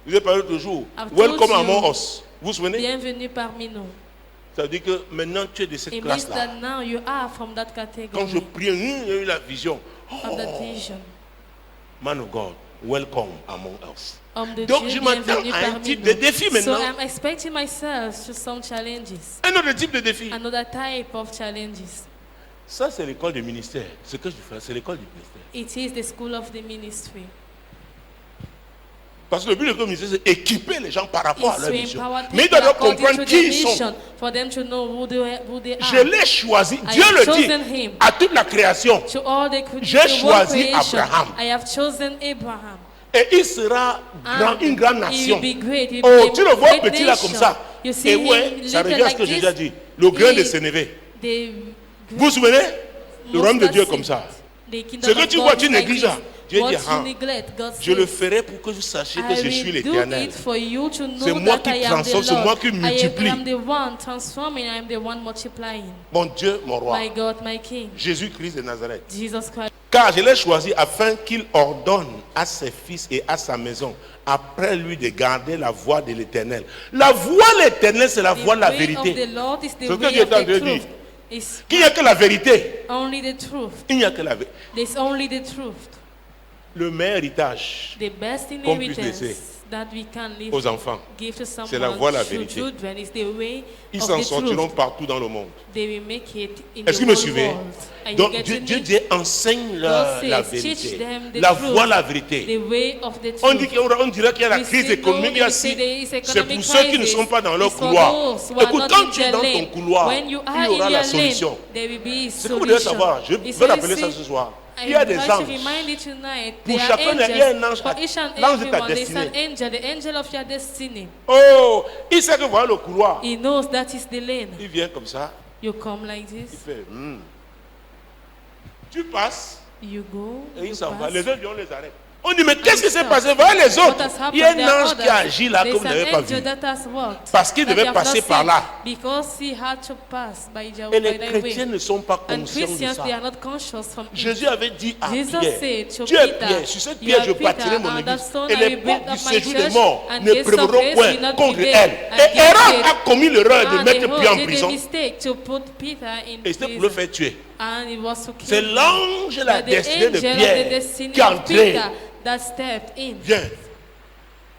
Je vous ai parlé l'autre jour. I've told Welcome you. among us. Vous vous souvenez? Bienvenue parmi nous. Ça veut dire que maintenant tu es de cette It means classe-là. that now you are from that Quand category je prie, il y a eu la vision. of that vision. Man of God, welcome among us. Homme de Donc Dieu, je m'attends bienvenue à un parmi type nous. de défi So maintenant. I'm expecting myself to some challenges. Un autre type de défi. Another type of challenges. Ça, c'est l'école du ministère. Ce que je fais, c'est l'école du ministère. It is the school of the ministry. Parce que le but de l'école du ministère, c'est équiper les gens par rapport à It's leur to mission. empower Mais ils people doivent according comprendre to qui their ils sont. mission, for them to know who they Je are. l'ai choisi. I Dieu have le dit chosen him. à toute la création. To all the J'ai choisi creation, Abraham. I have chosen Abraham. Et il sera une grande He nation. will be great. He will Oh, be tu le a vois great petit là comme nation. ça. You see Et him ouais, ça little revient à ce like que j'ai this. déjà dit. Le grain de He- Sénévé. the Vous vous souvenez? Le royaume de mustard Dieu seed. comme ça. The kingdom Ce que of tu God vois, is tu like négliges. this. Dieu What dit, you ah, neglect, God je le says, ferai pour que vous sachiez que je suis I will do l'Éternel. it for you to know C'est moi that qui I am transforme, the c'est moi Lord. qui multiplie. I am the one transforming, I am the one multiplying. Mon Dieu, mon roi. My God, my King, Jésus-Christ de Nazareth. Jesus Christ. Car je l'ai choisi afin qu'il ordonne à ses fils et à sa maison, après lui, de garder la voie de l'Éternel. La voie de l'Éternel, c'est la The voie de la way vérité. of the Lord is the C'est ce que way Dieu of est en train de the dire. truth. It's Qu'il n'y a que la vérité. only the truth. Il n'y a que la vérité. There's only the truth. Le meilleur héritage The best qu'on puisse inheritance laisser, that we can live, aux enfants. give to C'est la voie, la vérité. children is the way Ils of s'en the sortiront truth. partout dans le monde. They will make it in Est-ce the que vous me whole suivez? world. Are you Donc getting Dieu me? dit enseigne la God says, teach vérité. them the La truth, voie, la vérité. the way of the On truth. dirait qu'il y a la We crise say économique no, ici. we say there is C'est economic pour ceux qui ne crisis. sont pas dans leur It's for couloir. those who are Écoute, not quand in tu es their dans ton lane. couloir, When you il are y aura in la your solution. lane, there will be a Ce que vous devez solution. savoir, je He veux rappeler says, ça ce soir. I Il y a des would like to anges. remind you tonight, Pour there are chacun, il y a un ange, angels. For each and l'ange de ta everyone, there is destinée. an angel, the angel of your destiny. Oh, il sait que voilà le couloir. He knows that is the lane. Il vient comme ça, You come like il this, fait Tu passes you go, et il you s'en va. pass. Les autres, on les arrête. On dit, mais qu'est-ce qui s'est passé? Voilà les autres. What has happened? Il y a There un are ange qui others. a agi là que There's vous n'avez an pas angel vu. that has walked, Parce qu'il that devait you have not passer par seen, là. because he had to pass by the Et les by that chrétiens way. ne sont pas And conscients de Christians, ça. they are not conscious from it. Jésus avait dit à Jesus Pierre, said to tu es Peter, Pierre, sur cette you pierre are je Peter, bâtirai mon and that église. stone Et I les will portes build du up my séjour des church, morts and ne gates of prévaudront grace point will not contre prevail elle. Et against Hérode it. a commis l'erreur de And mettre Herod Pierre en did the prison. mistake to put Peter in Et c'était pour le prison. faire tuer. And it was to kill C'est him. l'ange de la But the destinée de angel of the Pierre destiny qui est of entré. Peter that stepped in. Viens.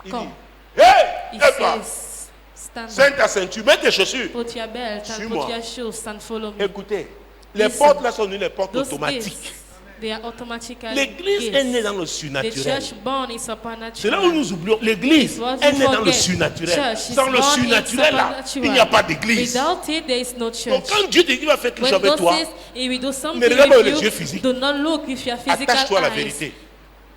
Il dit, Come. hé, He lève-toi. says, stand up, Saigne ta ceinture, mets tes chaussures. put your belt and Suis-moi. put your shoes and follow me. Écoutez, les Listen. portes là sont des portes Those automatiques. gates, they are automatically L'église gates. est née dans le The surnaturel. church born is C'est là où supernatural. nous oublions. L'église It's what est we née dans le forget. surnaturel. Church is Dans le born in surnaturel là, supernatural. il n'y a pas d'église. Without it, there is no Donc church. quand Dieu te dit qu'il va faire quelque chose When avec God toi, says He will do something ne regarde pas with les you, yeux physiques. do not look with your physical attache-toi à la eyes. vérité.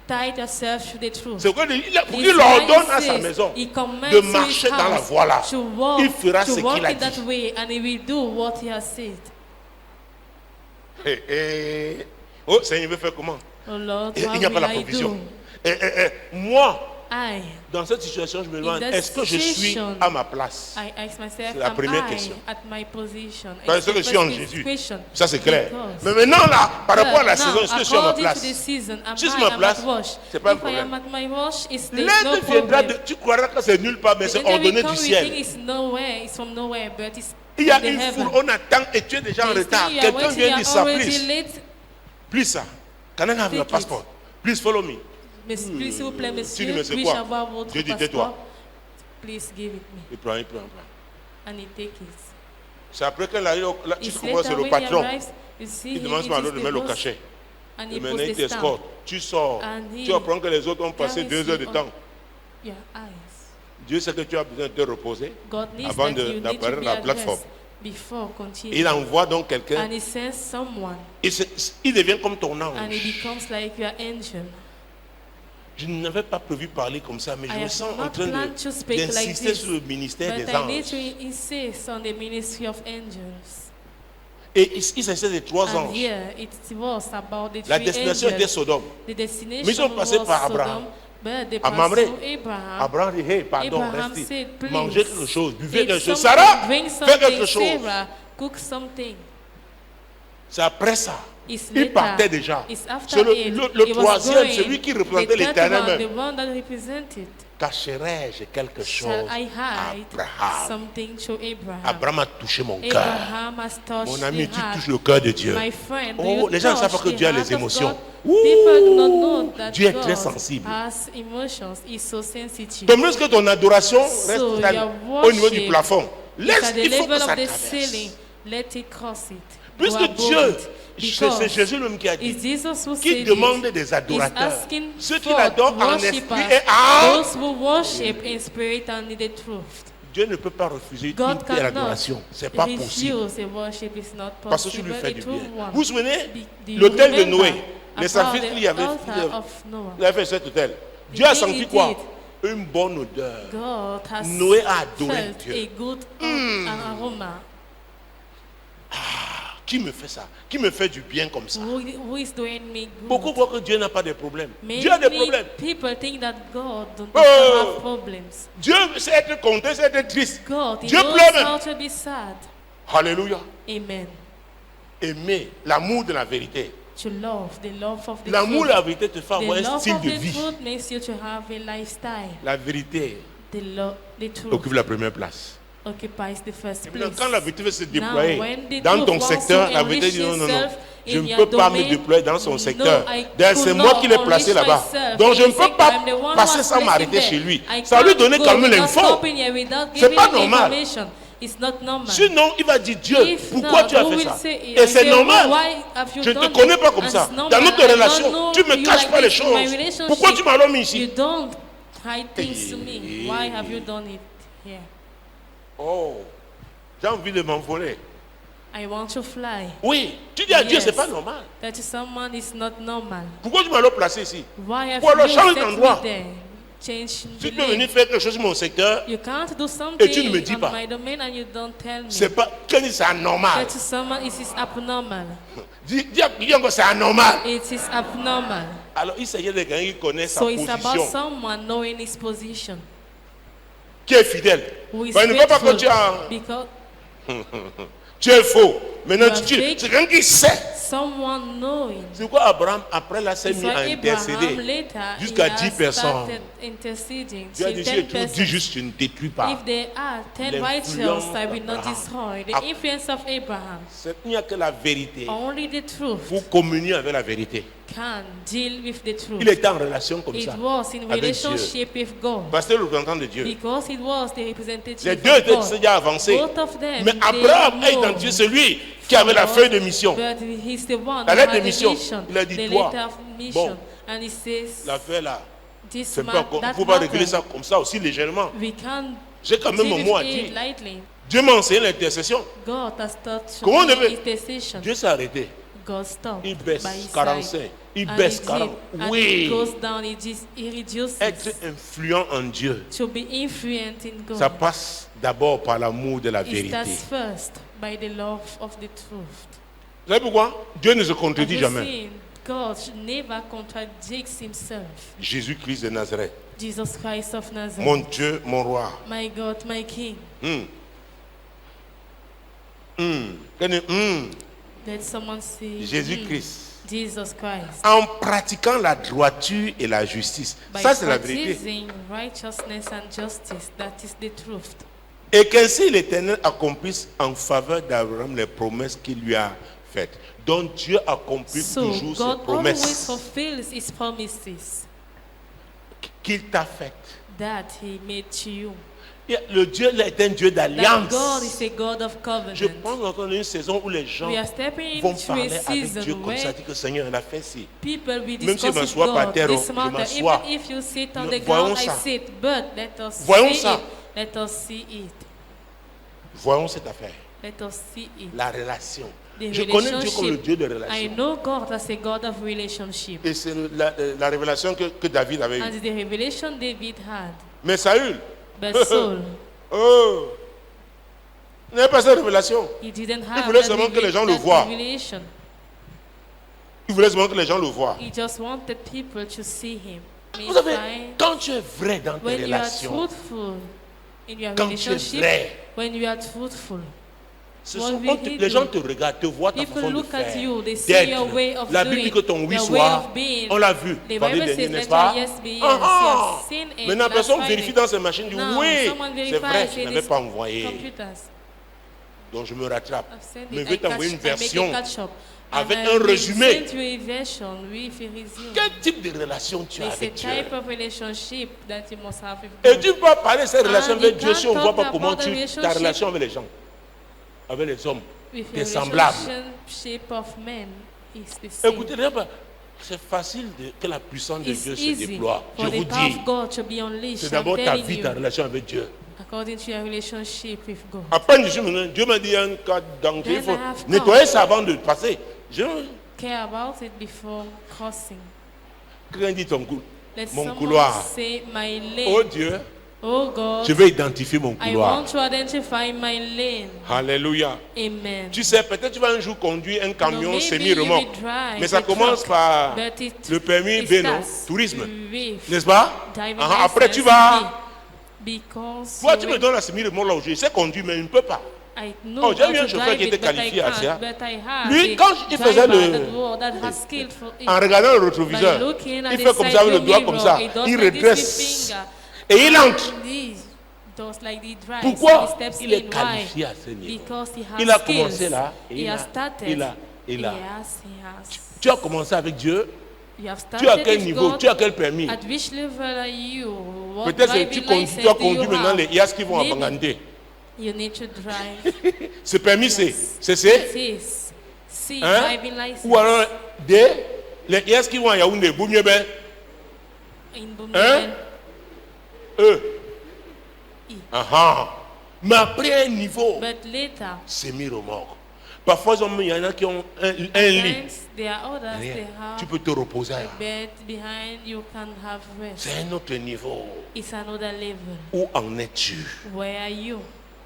Tie yourself to the truth. C'est pourquoi pour This qu'il is why ordonne he à sa says maison he commands de to his marcher dans la house voie là. to walk, Il fera ce to walk qu'il a in that dit. way, and he will do what he has said. Oh Seigneur, il veut faire comment? Oh Lord, Il what n'y a pas will la I provision. do? Moi, I dans cette situation, je me demande, that est-ce que je suis situation, à ma place? ask myself, C'est la am première I question. at my position? Est-ce que je suis en It's the Jésus? first question. Ça c'est clair. Because- Mais maintenant là, par rapport à la But saison, now, est-ce que je suis à ma according to the place? season, am Si je suis I à ma am place, at wash? c'est pas un If I problème. am at my wash, there's no L'aide viendra problem. tu croiras que c'est nulle part, mais c'est The angel will ordonné come, du we ciel. think it's nowhere, it's from nowhere, but it's Il y a from the une heaven. foule, on attend et tu es déjà en They retard. think you are Quelqu'un waiting, vient you dire are ça, already please. late. Please, sir. Can I have your Take it. passport? Please follow me. Puis, s'il vous plaît, Tu dis, monsieur, mais c'est puis-je quoi? avoir votre Dieu dit, passeport? tais-toi. Please give it me. Il prend, il prend. And he take it. C'est après qu'elle arrive, là, tu It's comprends, c'est later le when he patron. arrives, you see Il him, demande it à is l'autre de the mettre le boss, cachet. and Et he maintenant, puts il the stamp. t'escorte. Tu sors. And he Tu apprends que les autres ont passé carries 2 heures de you temps. on your eyes. Dieu sait que tu as besoin de te reposer God needs avant that you need to d'apparaître be dans la at plateforme. rest before continuing. Il envoie donc quelqu'un. And he sends someone, Il devient comme ton and he ange. becomes like your angel. Je n'avais pas prévu parler comme ça, mais I je me have sens en not train planned to speak like d'insister this, sur le ministère But des I need anges. to insist on the ministry of angels. Et il s'agissait de 3 And anges. here it was about the La three destination était angels. Sodome. The destination Mais ils sont passés was par Sodom, Abraham. but they À passed Mamré. through Abraham. Abraham dit, hey, pardon, Abraham restez. said, please, Mangez quelque chose, buvez eat quelque chose. something, Sarah, drink fais quelque something. chose. Sarah, cook something. C'est après ça. It's Il later. partait déjà. It's after C'est it. le He was troisième, going. celui qui The représentait third l'éternel one, même. the one that represented. Cacherai-je quelque chose Shall I à hide Abraham? something to Abraham? Abraham a touché mon cœur. Abraham has touched Mon ami, the tu heart. touches le cœur de Dieu. My friend, do Oh, you les gens ne savent pas touch que the Dieu a heart les of émotions. God? People do not know that Dieu est God très sensible. has emotions. He's so sensitive. Tant mieux que ton adoration reste So your au niveau du worship plafond. is Laisse, at the il faut que level ça of the traverse. ceiling. Let it cross it. Go Puisque above Dieu, it. c'est Because Jésus même qui a dit, it's Jesus who qui said demande it. des He's adorateurs. asking Ceux qui for l'adorent en worshippers, esprit et en... those who worship in spirit and in the truth. Dieu ne peut pas refuser une God telle cannot adoration. C'est pas possible. refuse a worship. It's not Parce que tu possible. lui fais A du true bien. one. Vous vous souvenez Do you l'hôtel de remember Noé, les about sacrifices the qu'il y avait, altar of Noah? il avait fait cet hôtel. Dieu a thing senti he quoi? did. Une bonne odeur. God has Noé a adoré felt Dieu. a good aroma. Qui me fait ça? Qui me fait du bien comme ça? Who is doing me good? Beaucoup croient que Dieu n'a pas de problème. Many Dieu a des problèmes. people think that God don't Oh. have problems. Dieu sait être content, sait être triste. God, He Dieu knows pleure même. how to be sad. Alléluia. Amen. Aimer l'amour de la vérité. To love, the love of the L'amour de truth. la vérité te fait avoir The un love style of de the vie. truth makes you to have a lifestyle. La vérité The truth occupe la première place. occupies the first Et maintenant, place. quand la vérité veut se Now, déployer when the dans truth ton wants secteur, to la vérité enrich dit non, non, non. itself Je in ne your peux pas me domain. déployer dans son secteur. I D'ailleurs, could c'est not moi qui l'ai unleash placé là-bas. myself. Donc, je ne He peux said, pas I'm the one passer who sans has m'arrêter placed chez him lui. there. I Ça lui can't donner go quand même without l'info. stopping here, without C'est giving pas him normal. information. It's not normal. Sinon, il va dire Dieu, If pourquoi not, tu as who fait will ça? say- Et c'est say, normal. why have you Je ne te done connais it? pas comme And ça. it's Dans normal. notre I don't relation, know tu ne me you caches like pas les this in my choses. relationship. Pourquoi tu m'as mis ici? You don't hide things to me. Why have you done it here? Oh, j'ai envie de m'envoler. I want to fly. Oui, tu dis à Dieu, Yes. c'est pas normal. That someone is not normal. Pourquoi tu m'as placé ici? Why have Ou alors you change set d'endroit. me there? Change Tu the peux venir name. faire quelque chose sur mon secteur. You can't do Et tu ne me something dis on pas. my domain and you don't tell me. C'est pas, quand c'est anormal. That someone is abnormal. Dis encore c'est anormal. It is abnormal. Alors il s'agit de quelqu'un qui connaît sa So it's about position, someone knowing his position. qui est fidèle. Who is Ben, ne pas que faithful. tu Because es faux. Maintenant, You are c'est fake. quelqu'un qui sait. someone knowing. C'est pourquoi Abraham, après la s'est It's mis why à Abraham intercéder later jusqu'à he 10 has personnes. started interceding Dieu a to dit, 10 j'ai toujours dit persons. juste, je ne détruis pas. If there are 10 L'influence righteous, I will not d'Abraham. destroy. Ah. The influence of Abraham, Il n'y a que la vérité only the truth pour communier avec la vérité. can deal with the truth. Il était en relation comme It ça. was in avec relationship with God. Parce que le représentant de Dieu. Because it was the representative Les deux of étaient God. déjà avancés. Both of them, Mais they Abraham a know. identifié celui qui avait la feuille de mission. But he's the one La who lettre had de the mission, mission, il a dit, the toi, letter of mission. bon, And he says, La feuille là, this c'est pas, man, on ne that peut pas régler matter, ça comme ça aussi légèrement. we can't J'ai quand même deal mon with mot à it dire. lightly. Dieu m'a enseigné l'intercession. God has taught to Comment on me devait- his decision. Dieu s'est arrêté. God stopped Il baisse by his 45. side. Il And baisse he 40. did. And Oui. it goes down, he reduces. Être influent en Dieu, To be influent in God. ça passe d'abord par l'amour de la It vérité. starts first by the love of the truth. Vous savez pourquoi? Dieu ne se Have contredit you jamais. seen? God never contradicts himself. Jésus-Christ de Nazareth. Jesus Christ of Nazareth. Mon Dieu, mon roi. My God, my King. Let someone say Jésus-Christ. Jesus Christ. En pratiquant la droiture et la justice. By Ça, c'est la vérité. practicing righteousness and justice, that is the truth. Et qu'ainsi l'Éternel accomplisse en faveur d'Abraham les promesses qu'il lui a faites. Donc Dieu accomplit So toujours ses God always promesses fulfills his promises qu'il t'a faites. that he made to you. Et le Dieu est un Dieu That d'alliance. God is a God of Je covenant. pense qu'on est une saison où les gens We are stepping vont into parler a avec Dieu season comme ça, where dire que Seigneur, il a fait ci. people will Même si discuss je with m'assois par God terre, this je matter. m'assois. Even if you sit on Nous the voyons ground, I ça. sit. But let us Voyons see ça. it. Let us see it. Voyons cette affaire. Let us see it. La relation. The Je connais Dieu comme le relationship. Dieu de I relation. know God as a God of relationship. Et c'est la révélation que David avait eue. And the revelation David had. Mais Saül, But Saul, oh, il n'avait pas cette révélation. he didn't have voulait that seulement que les gens le that voient. revelation. Il voulait seulement que les gens le voient. He just wanted people to see him. Vous savez, Meantime, quand tu es vrai dans tes when you are relations, truthful in your quand tu es relationship, vrai, when you are truthful, ce what sont will quand he les do? gens te regardent, te voient ta People façon de look at faire, you, they see d'être. your way of La doing, Bible dit que ton oui your soit, way of being. on l'a vu, The vendredi Bible dernier, says, n'est-ce let pas? your yes be yes. Ah, ah. You have seen it Maintenant, last personne Friday. vérifie dans ses machines, dit Now, oui, someone c'est verifies vrai, je in n'avais his pas envoyé. computers. Donc je me rattrape. I've sent Mais it. je vais I t'envoyer une make a version catch-up. avec And un I will résumé. send you a version with a resume. Quel type de relation tu as It's a avec Dieu? type of relationship that you must have with Et God. tu ne peux pas parler de cette relation And avec you Dieu si on ne can't voit pas talk comment about the ta relationship relation avec les gens, avec les hommes, With tes your semblables. relationship of men is the same. Écoutez, c'est facile que la puissance de It's Dieu se easy déploie. Je for vous the power dis, of God to be unleashed. c'est I'm d'abord ta telling vie, you, ta relation avec Dieu. according to your relationship with God. Après, je suis maintenant, Dieu m'a dit un cas d'entrée, il Then faut I have nettoyer ça avant de passer. Care about it before crossing. Quelqu'un dit ton Let mon someone couloir. say my Oh lane. Dieu, Oh God, je vais identifier mon I couloir. want to identify my lane. Alléluia. Amen. Tu sais, peut-être tu vas un jour conduire un camion maybe semi-remorque. you will drive Mais ça a commence truck, par but it- le permis it B, non? starts Tourisme. with N'est-ce pas? driving Après, tu license vas. because Toi, tu me when donnes la semi-remorque là où je sais conduire, mais je ne peux pas. I know Oh, j'ai how eu un to chauffeur drive qui it, était but I qualifié à can't, ça. but I have Lui, a quand il faisait driver le- that has skill for it. En regardant le rétroviseur, By looking at il the fait comme side ça avec le view doigt comme ça. mirror, he does Il like this with redresse. finger. Et il entre. And he does like the drives, Pourquoi? he steps Il est in. qualifié Why? à ce niveau. Because he has Il a skills. commencé là. Et He has started. est là. Yes, he has. Tu as commencé avec Dieu. You have Tu as started quel with niveau? God. Tu as quel permis? At which level are you? What Peut-être que driving tu license as do you conduit maintenant have? les IAS qui vont à Maybe Bangandé. you need to drive. Ce permis, c'est Yes. C. Sis. C, Hein? driving license. Ou alors D, les IAS qui vont à Yaoundé, Boumyébé, In hein? Boumediene. E. I. Mais après un niveau, But later, c'est mis au mort. Parfois, il y en a qui ont un lit. sometimes there are others, they Rien. have Tu peux te reposer. a bed behind, you can have rest. C'est un autre niveau. It's another level. Où en es-tu? Where are you?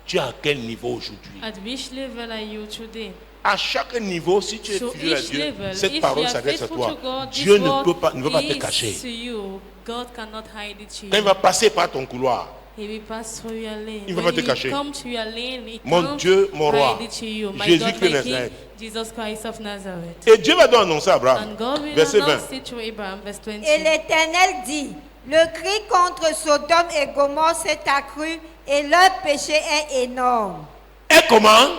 Tu es à quel niveau aujourd'hui? At which level are you today? À chaque niveau, si tu es So fidèle à each Dieu, level, cette if parole you are s'adresse à faithful toi. to God, Dieu this ne word peut pas te is cacher. to you. God cannot hide it to Quand il you. va passer par ton couloir, He will pass through your lane. Il va When pas te he cacher. come to your lane, he Mon can't Dieu, mon roi, hide it to you. My Jésus God, Christ de my King, Nazareth. Jesus Christ of Nazareth. et Dieu va donc annoncer à Abraham, And God will verset 20. announce it to Abraham, verse 20. Et l'Éternel dit, le cri contre Sodome et Gomorrhe s'est accru et leur péché est énorme. Et comment?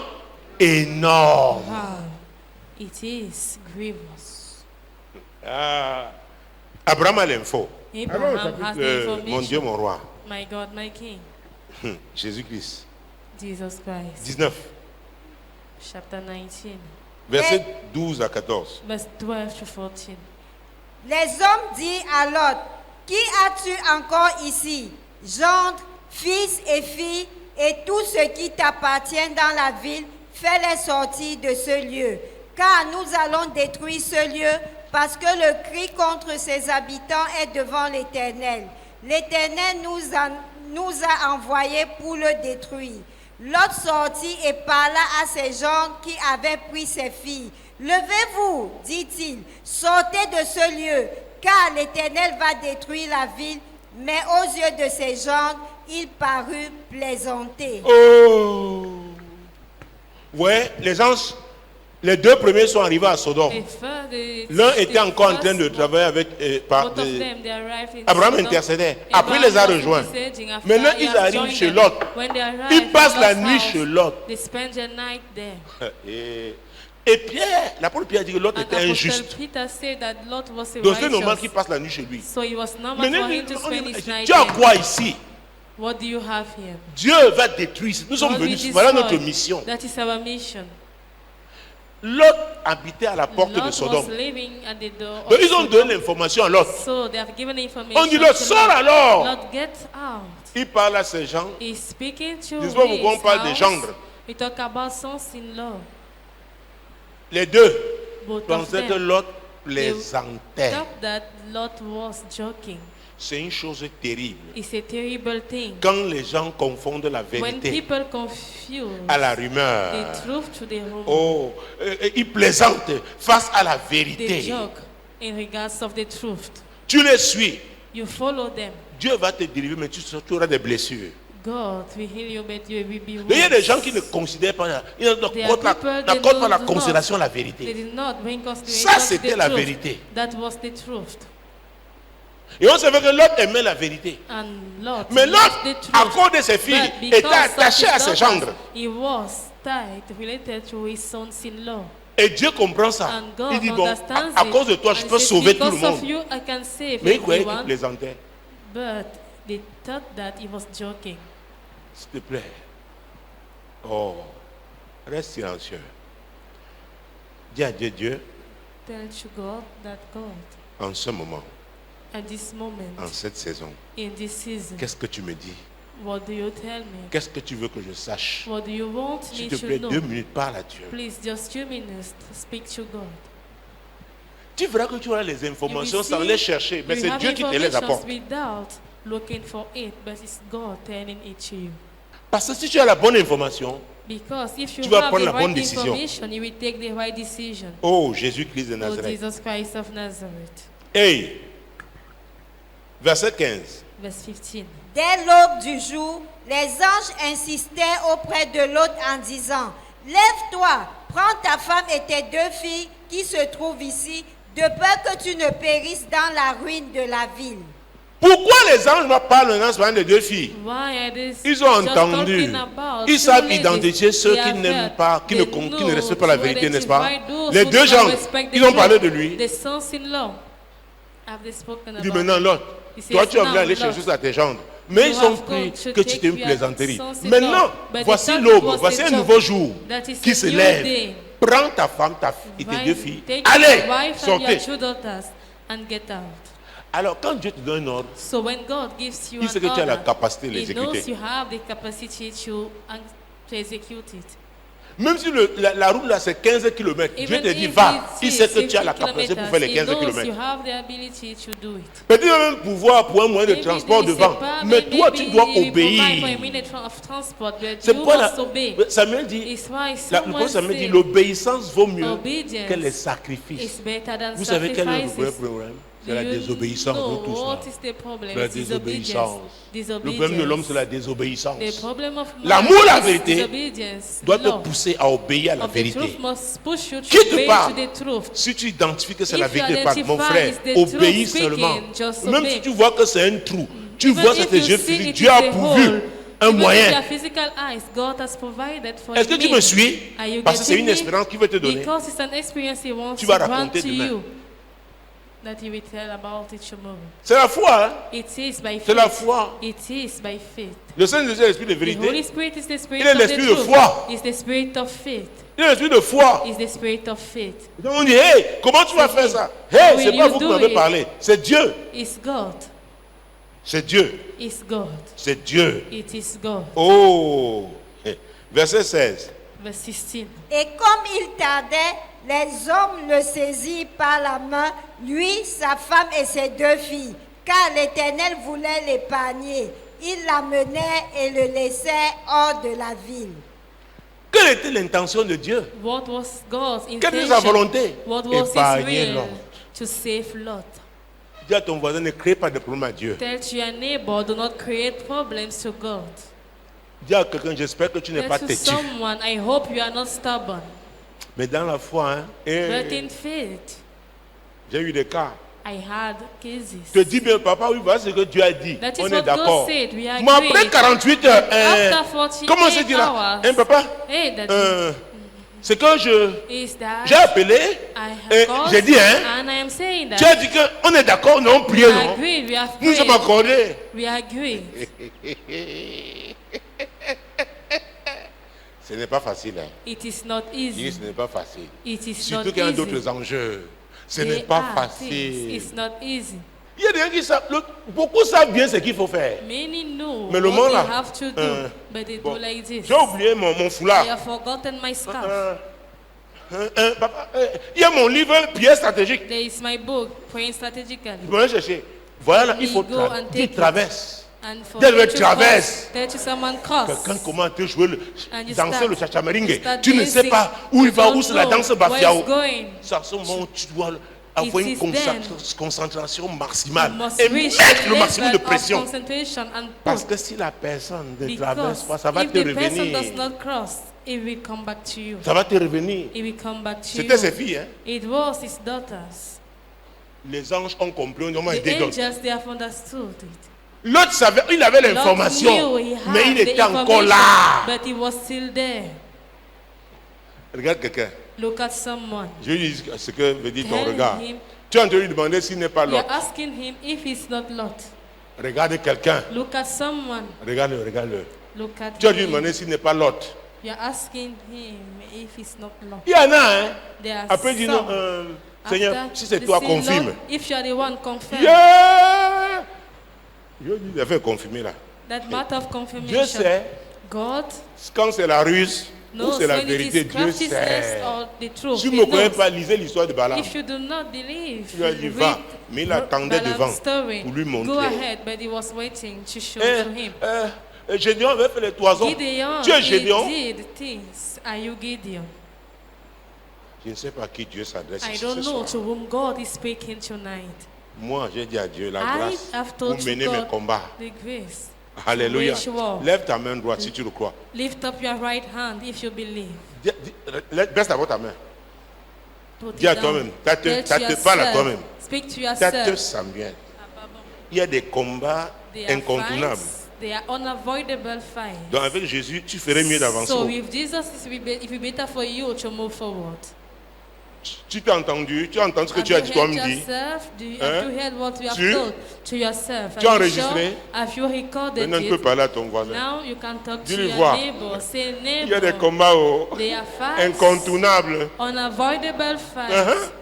Énorme. Wow, it is grievous. Ah. Abraham a l'info. Abraham has the Mon Dieu, information. mon roi. My God, my King, Jésus-Christ. Jesus Christ. 19, Chapter 19, verset 12 à 14. verse 12 to 14. Les hommes dirent à Lot, qui as-tu encore ici? Gendre, fils et filles, et tout ce qui t'appartient dans la ville, fais-les sortir de ce lieu. Car nous allons détruire ce lieu, parce que le cri contre ses habitants est devant l'Éternel. L'Éternel nous a envoyés pour le détruire. Lot sortit et parla à ses gens qui avaient pris ses filles. Levez-vous, dit-il, sortez de ce lieu, car l'Éternel va détruire la ville. Mais aux yeux de ses gens, il parut plaisanter. Oh! Ouais, les deux premiers sont arrivés à Sodome. L'un était encore en train de travailler avec Abraham intercédait. Après, il les a rejoints. Maintenant, ils arrivent chez Lot. Ils passent la nuit chez Lot. Et Pierre, l'apôtre Pierre dit que Lot était injuste. Donc c'est normal qu'il passe la nuit chez lui. Maintenant, tu as quoi ici? What do you have here? Dieu va détruire. Nous sommes God will venus. Voilà notre destroy. mission. That is our mission. Lot habitait à la porte Lot de was Sodome. living at the door of Donc ils ont Sodom. donné l'information à Lot. So they have given information. On dit Lot, to sors alors. Lot, get out. Il parle à ces gens. He's speaking to Dis-moi pourquoi on his parle de house. gendre. We talk about sons-in-law. Les deux Both of pensaient que them. Lot They plaisantait. thought that Lot was joking. C'est une chose terrible. It's a terrible thing. Quand les gens confondent la When vérité people confuse à la rumeur. the truth to the rumor, Oh, ils plaisantent face à la they vérité. joke in regards of the truth. Tu les suis. You follow them. Dieu va te délivrer, mais tu auras des blessures. God will heal you, but you will be Il y a des wounded. gens qui ne considèrent pas, ils There are n'accordent people, they pas la do considération à la They vérité. did not bring consideration Ça, to c'était the la truth. vérité. That was the truth. Et on savait que l'autre aimait la vérité. And Lot Mais loved l'autre, the truth. à cause de ses filles, But était because attaché of à his ses daughters, gendres. he was tied, related to his sons-in-law. Et Dieu comprend ça. And God Il dit, bon, understands à it. cause de toi, je And peux he says, sauver tout le because of monde. you, I can save Mais il croyait qu'il everyone. plaisantait. But they thought that he was joking. S'il te plaît. Oh, reste silencieux. Dis à Dieu, Dieu, Tell to God that God, en ce moment, at this moment, en cette saison, in this season, qu'est-ce que tu me dis? what do you tell me? Qu'est-ce que tu veux que je sache? What do you want S'il me te to plaît, know? 2 minutes, parle à Dieu. Please, just 2 minutes, speak to God. Tu verras que tu auras les informations You will sans see, les chercher, mais you c'est have Dieu qui te les informations apporte. without looking for it, but it's God telling it to you. Parce que si tu as la bonne information, Because if you Tu vas have prendre the la bonne right décision. information, you will take the right decision. oh Jésus-Christ de Oh, Nazareth. Jesus Christ of Nazareth. Hey, verset 15. Verse 15. Dès l'aube du jour, les anges insistaient auprès de l'autre en disant, lève-toi, prends ta femme et tes 2 filles qui se trouvent ici, de peur que tu ne périsses dans la ruine de la ville. Pourquoi les anges parlent maintenant de deux filles? Ils ont entendu. Ils savent identifier ceux qui n'aiment pas, qui ne respectent pas la vérité, n'est-ce pas? Les deux gens, ils ont parlé de lui. Il dit maintenant, l'autre, toi tu as voulu aller chercher ça à tes gendres. Mais ils ont pris que tu t'es une plaisanterie. Maintenant, voici l'aube, voici un nouveau jour qui se lève. Prends ta femme, ta fille et tes deux filles. Allez, sortez. Alors, quand Dieu te donne un ordre, il sait que tu as la capacité de l'exécuter. Même si la route là c'est 15 km, Dieu te dit va. Il sait que tu as la capacité pour faire les 15 km. Peut-être même pouvoir pour un moyen de transport devant. Mais toi, tu dois obéir. C'est pourquoi Samuel dit, le prophète Samuel dit, l'obéissance vaut mieux que les sacrifices. Vous savez quel est le problème? C'est la désobéissance, nous tous. La désobéissance. Le problème de l'homme, c'est la désobéissance. L'amour, la vérité, doit te pousser à obéir à la vérité. Qui te parle? Si tu identifies que c'est la vérité, mon frère, obéis seulement. Même si tu vois que c'est un trou, tu vois que tes yeux physiques, Dieu a pourvu un moyen. Est-ce que tu me suis? Parce que c'est une expérience qu'il veut te donner. Tu vas raconter demain. C'est la foi. Hein? C'est la foi. Le Saint-Esprit est l'esprit de vérité. Il est l'esprit de foi. Il est l'esprit de foi. Donc on dit, hey, comment tu vas faire ça? Hey, c'est pas vous qui m'avez parlé. C'est Dieu. C'est Dieu. C'est Dieu. Oh. Verset 16. Et comme il tardait, les hommes le saisirent par la main, lui, sa femme et ses deux filles, car l'Éternel voulait l'épargner. Il l'amenait et le laissait hors de la ville. Quelle était l'intention de Dieu? Quelle était sa volonté? Épargner Lot. Dis à ton voisin, ne crée pas de problème à Dieu. Dis à quelqu'un, j'espère que tu n'es pas têtu. Mais dans la foi, hein, j'ai eu des cas. Je te dis bien, papa, oui, voilà ce que Dieu a dit. On est d'accord. Mais après 48 heures, comment se dit là? Papa, c'est que j'ai appelé et j'ai dit, hein, tu as dit qu'on est d'accord, non, priez, non? Nous sommes accordés. Ce n'est pas facile. Hein. It is not easy. Ce n'est pas facile. Surtout qu'il y a d'autres enjeux. Ce n'est pas facile. It's not easy. Il y a des gens qui savent, beaucoup savent bien ce qu'il faut faire. Many know mais le monde là, j'ai oublié mon foulard. I have forgotten my scarf. Papa, il y a mon livre pièce stratégique. There is my book, praying strategically. Je vais aller chercher. Voilà, il faut traverser. Dès traverse, quelqu'un commence à jouer, danser le chachameringue. Tu ne sais pas où il va, où c'est la danse bafiao. Ça, ce moment, tu dois avoir une concentration maximale et mettre le maximum de pression. Parce que si la personne ne traverse pas, ça va te revenir. Ça va te revenir. C'était ses filles. Hein? Les anges ont compris, on a aidé d'autres. L'autre savait, il avait l'information, mais il était encore là. Regarde quelqu'un. Je lui dis ce que veut dire ton regard. Tu es en train de lui demander s'il n'est pas l'autre. Regarde quelqu'un. Regarde-le, regarde-le. Tu as lui demander s'il n'est pas l'autre. Il y en a, hein. Après, il dit non, Seigneur, si c'est toi, confirme. Yeah! Je lui ai fait confirmer là. Dieu sait. Quand c'est la ruse ou c'est la vérité, Dieu sait. Si vous ne me connaissez pas, lisez l'histoire de Balaam. Il lui a dit va, mais il attendait devant pour lui montrer. Gédéon avait fait les toisons. Tu es Gédéon. Je ne sais pas à qui Dieu s'adresse ce soir. Moi, j'ai dit à Dieu la grâce pour mener mes combats. Alléluia. Lève ta main droite si tu le crois. Lift up your right hand if you believe. Baisse d'abord ta main. Dis à toi-même. Parle à toi-même. Speak to yourself. Tête Samuel. il y a des combats There are incontournables. fights, they are unavoidable fights. Donc avec Jésus, tu ferais mieux d'avancer. So with Jesus, it will be better for you to move forward. Tu t'as entendu? Tu as entendu ce que tu as dit toi midi? Have you heard what you have told to yourself? Tu as enregistré? Have you recorded Maintenant, tu peux parler à ton voisin. Now you can talk to Dis-lui your voir. neighbor. Say, neighbor. Il y a des combats They are fights, incontournables. unavoidable fights.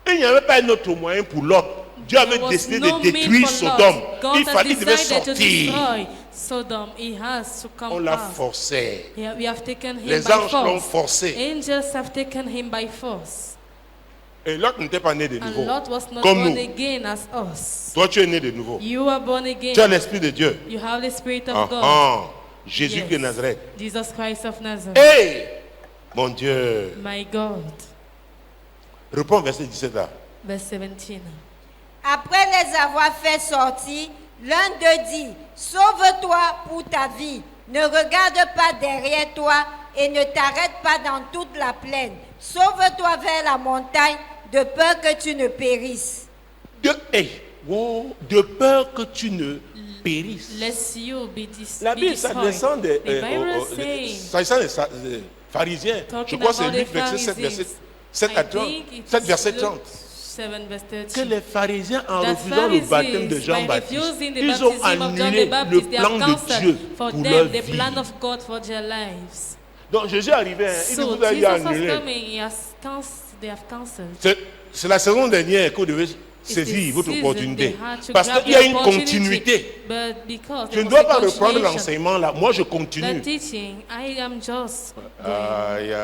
Il n'y avait pas un autre moyen pour l'autre. Dieu avait There was décidé no de détruire mean for Sodome. loss. God Il has fallait qu'il devait decided to sortir. destroy Sodom. He has to come On l'a out. forcé. Yeah, we have taken him Les by anges l'ont force. forcé. Angels have taken him by force. Et l'autre n'était pas né de And nouveau. Lot was not Comme born nous. again as us. Toi, tu es né de nouveau. You are born again. Tu as l'Esprit de Dieu. You have the Spirit of Ah, God. ah. Jésus Yes. qui est Nazareth. Jesus Christ of Nazareth. Hey! Mon Dieu. My God. Reprends verset 17 là. Verse 17. Après les avoir fait sortir, l'un d'eux dit, sauve-toi pour ta vie, ne regarde pas derrière toi et ne t'arrête pas dans toute la plaine. Sauve-toi vers la montagne, de peur que tu ne périsses. De peur que tu ne périsses. Lest you be La Bible, ça descend des pharisiens. Je Talking crois que c'est about Luc the verset 7, verset 7 I à 30. think it 7 is verset Luke 30. 7 verse 30. Que les pharisiens, en That refusant le baptême de Pharisees, by Jean-Baptiste, refusing the ils ont baptism of John annulé the le Baptist, they plan have de cancelled Dieu for pour leur them the vie. plan of God for their lives. Donc Jésus est arrivé, hein, il So vous a dit Jesus was annulé. coming, they have cancelled. C'est la saison dernière que vous devez It's saisir the votre season opportunité. they had to Parce grab qu'il y a the une opportunity. continuité. But because Je there ne was dois a pas reprendre continuation. l'enseignement là. Moi, je The continue. teaching, I am just going. Aïe,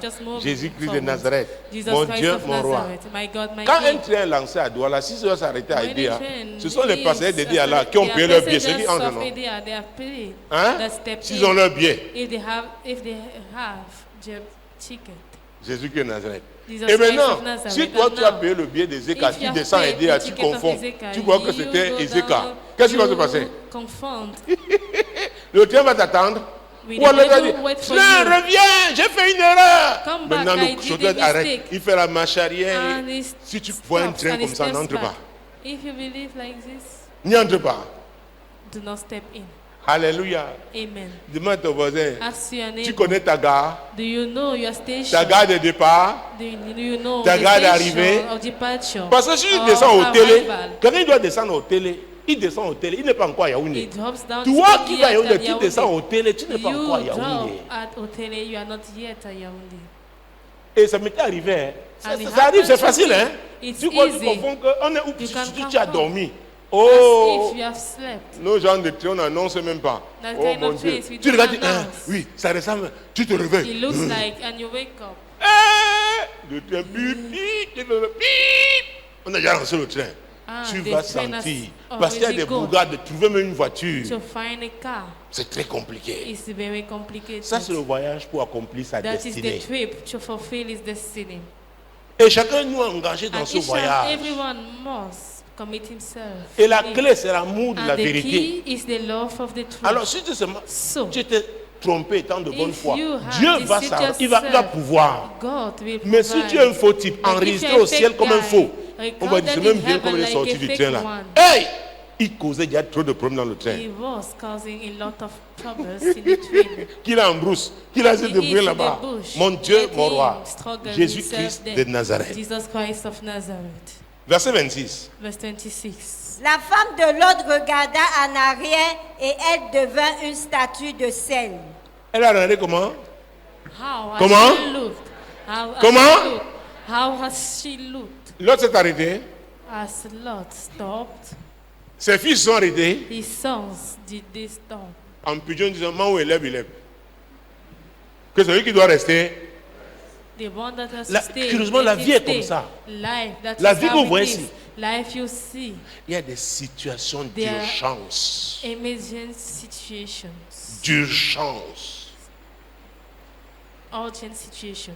just moving Jésus-Christ de forward. Nazareth, Jesus mon Christ Dieu, of mon roi. Nazareth, my God, my Quand un King. train est lancé à Douala, si ça doit s'arrêter à When Edea, the train ce sont les leaves, passagers d'Edea là qui ont they payé are leur billet. C'est qui passengers entre of non? Edea, they have paid Hein? the step S'ils in. ont leur billet. If they have their ticket. Jésus-Christ de Nazareth. Jesus Et Christ maintenant, of Nazareth. si toi And tu as now, payé le billet d'Ezéka, if tu you have descends à paid Edea, the tu ticket of confonds. Ezeka, Tu vois que you c'était go Ezéka. down, Qu'est-ce qui va se you passer? confond. Le train va t'attendre. We Ou alors il va will dire, wait for train, you. reviens, j'ai fait une erreur. Come back, Maintenant, I le did chauffeur a arrête. mistake. Il fait la marche arrière. And he Si tu vois un stops train and he comme ça, steps n'entre back. pas. If you believe like this, N'y entre pas. do not step in. Alléluia. Amen. Demande à ton voisin, Ask your tu neighbor, connais ta gare, do you know your station? ta gare de départ. Do you know ta the gare station d'arrivée? of departure? Parce que si il or descend au télé, arrival? quelqu'un doit descendre au télé. Il descend au télé, il n'est pas encore à Yaoundé. It drops down Toi to qui vas à Yaoundé, at tu Yaoundé. descends au télé, tu n'es pas You encore à drop Yaoundé. at Otele, you are not yet at Yaoundé. Et ça m'était arrivé. Hein. And it Ça arrive, c'est happens to facile. me. Hein. It's Tu crois que tu easy. confonds qu'on est où You can tu as confirm. dormi. As Oh, if you have slept. nos gens de train, on n'annonce même pas. That Oh kind mon of Dieu. face, we Tu don't regardes, hein, announce. oui, ça ressemble. Tu te It réveilles. looks like, and you wake up. Le train, bip, bip, bip, bip. On a déjà lancé le train. Ah, Tu the vas train has sentir. Parce qu'il y a already des gone. bourgades de trouver même une voiture. To find a car C'est très compliqué. is very complicated. Ça, c'est le voyage pour accomplir sa That is the destinée. trip to fulfill his destiny. Et chacun de nous est engagé dans And ce each and voyage. everyone must commit himself. Et la in it. clé, c'est l'amour de And la the vérité. key is the love of the truth. Alors, si tu So, t'es trompé étant de bonne if foi, you have Dieu va deceived savoir, il va yourself, pouvoir. God will Mais si provide. tu es un faux type, But if enregistré you're a au ciel fake comme un guy, faux, on va dire, c'est recorded même in bien comme il est heaven sorti like a du fake train là. one. Hey! Il causait, il y a trop de problèmes dans le train. He was causing a lot of troubles in the train. Qu'il a en brousse, qu'il a essayé de He brûler is in là-bas. the bush. Mon Dieu, Let mon him roi, struggle Jésus-Christ himself de there. Nazareth. Jesus Christ of Nazareth. Verset 26. Verse 26. La femme de Lot regarda en arrière et elle devint une statue de sel. Elle a regardé comment? How has Comment? she looked? How has Comment? she looked? How has she looked? L'autre s'est arrêté. As Lot stopped, Ses fils sont arrêtés. his sons did they stop? En pigeon disant, Maman, élève, élève. Que celui qui doit rester. The one that has La- to stay, curieusement, la let vie it est comme stay. ça. Life, that La is vie how que vous it voyez is. ici. Life you see. Il y a des situations There are d'urgence. emergent situations, D'urgence. urgent situations.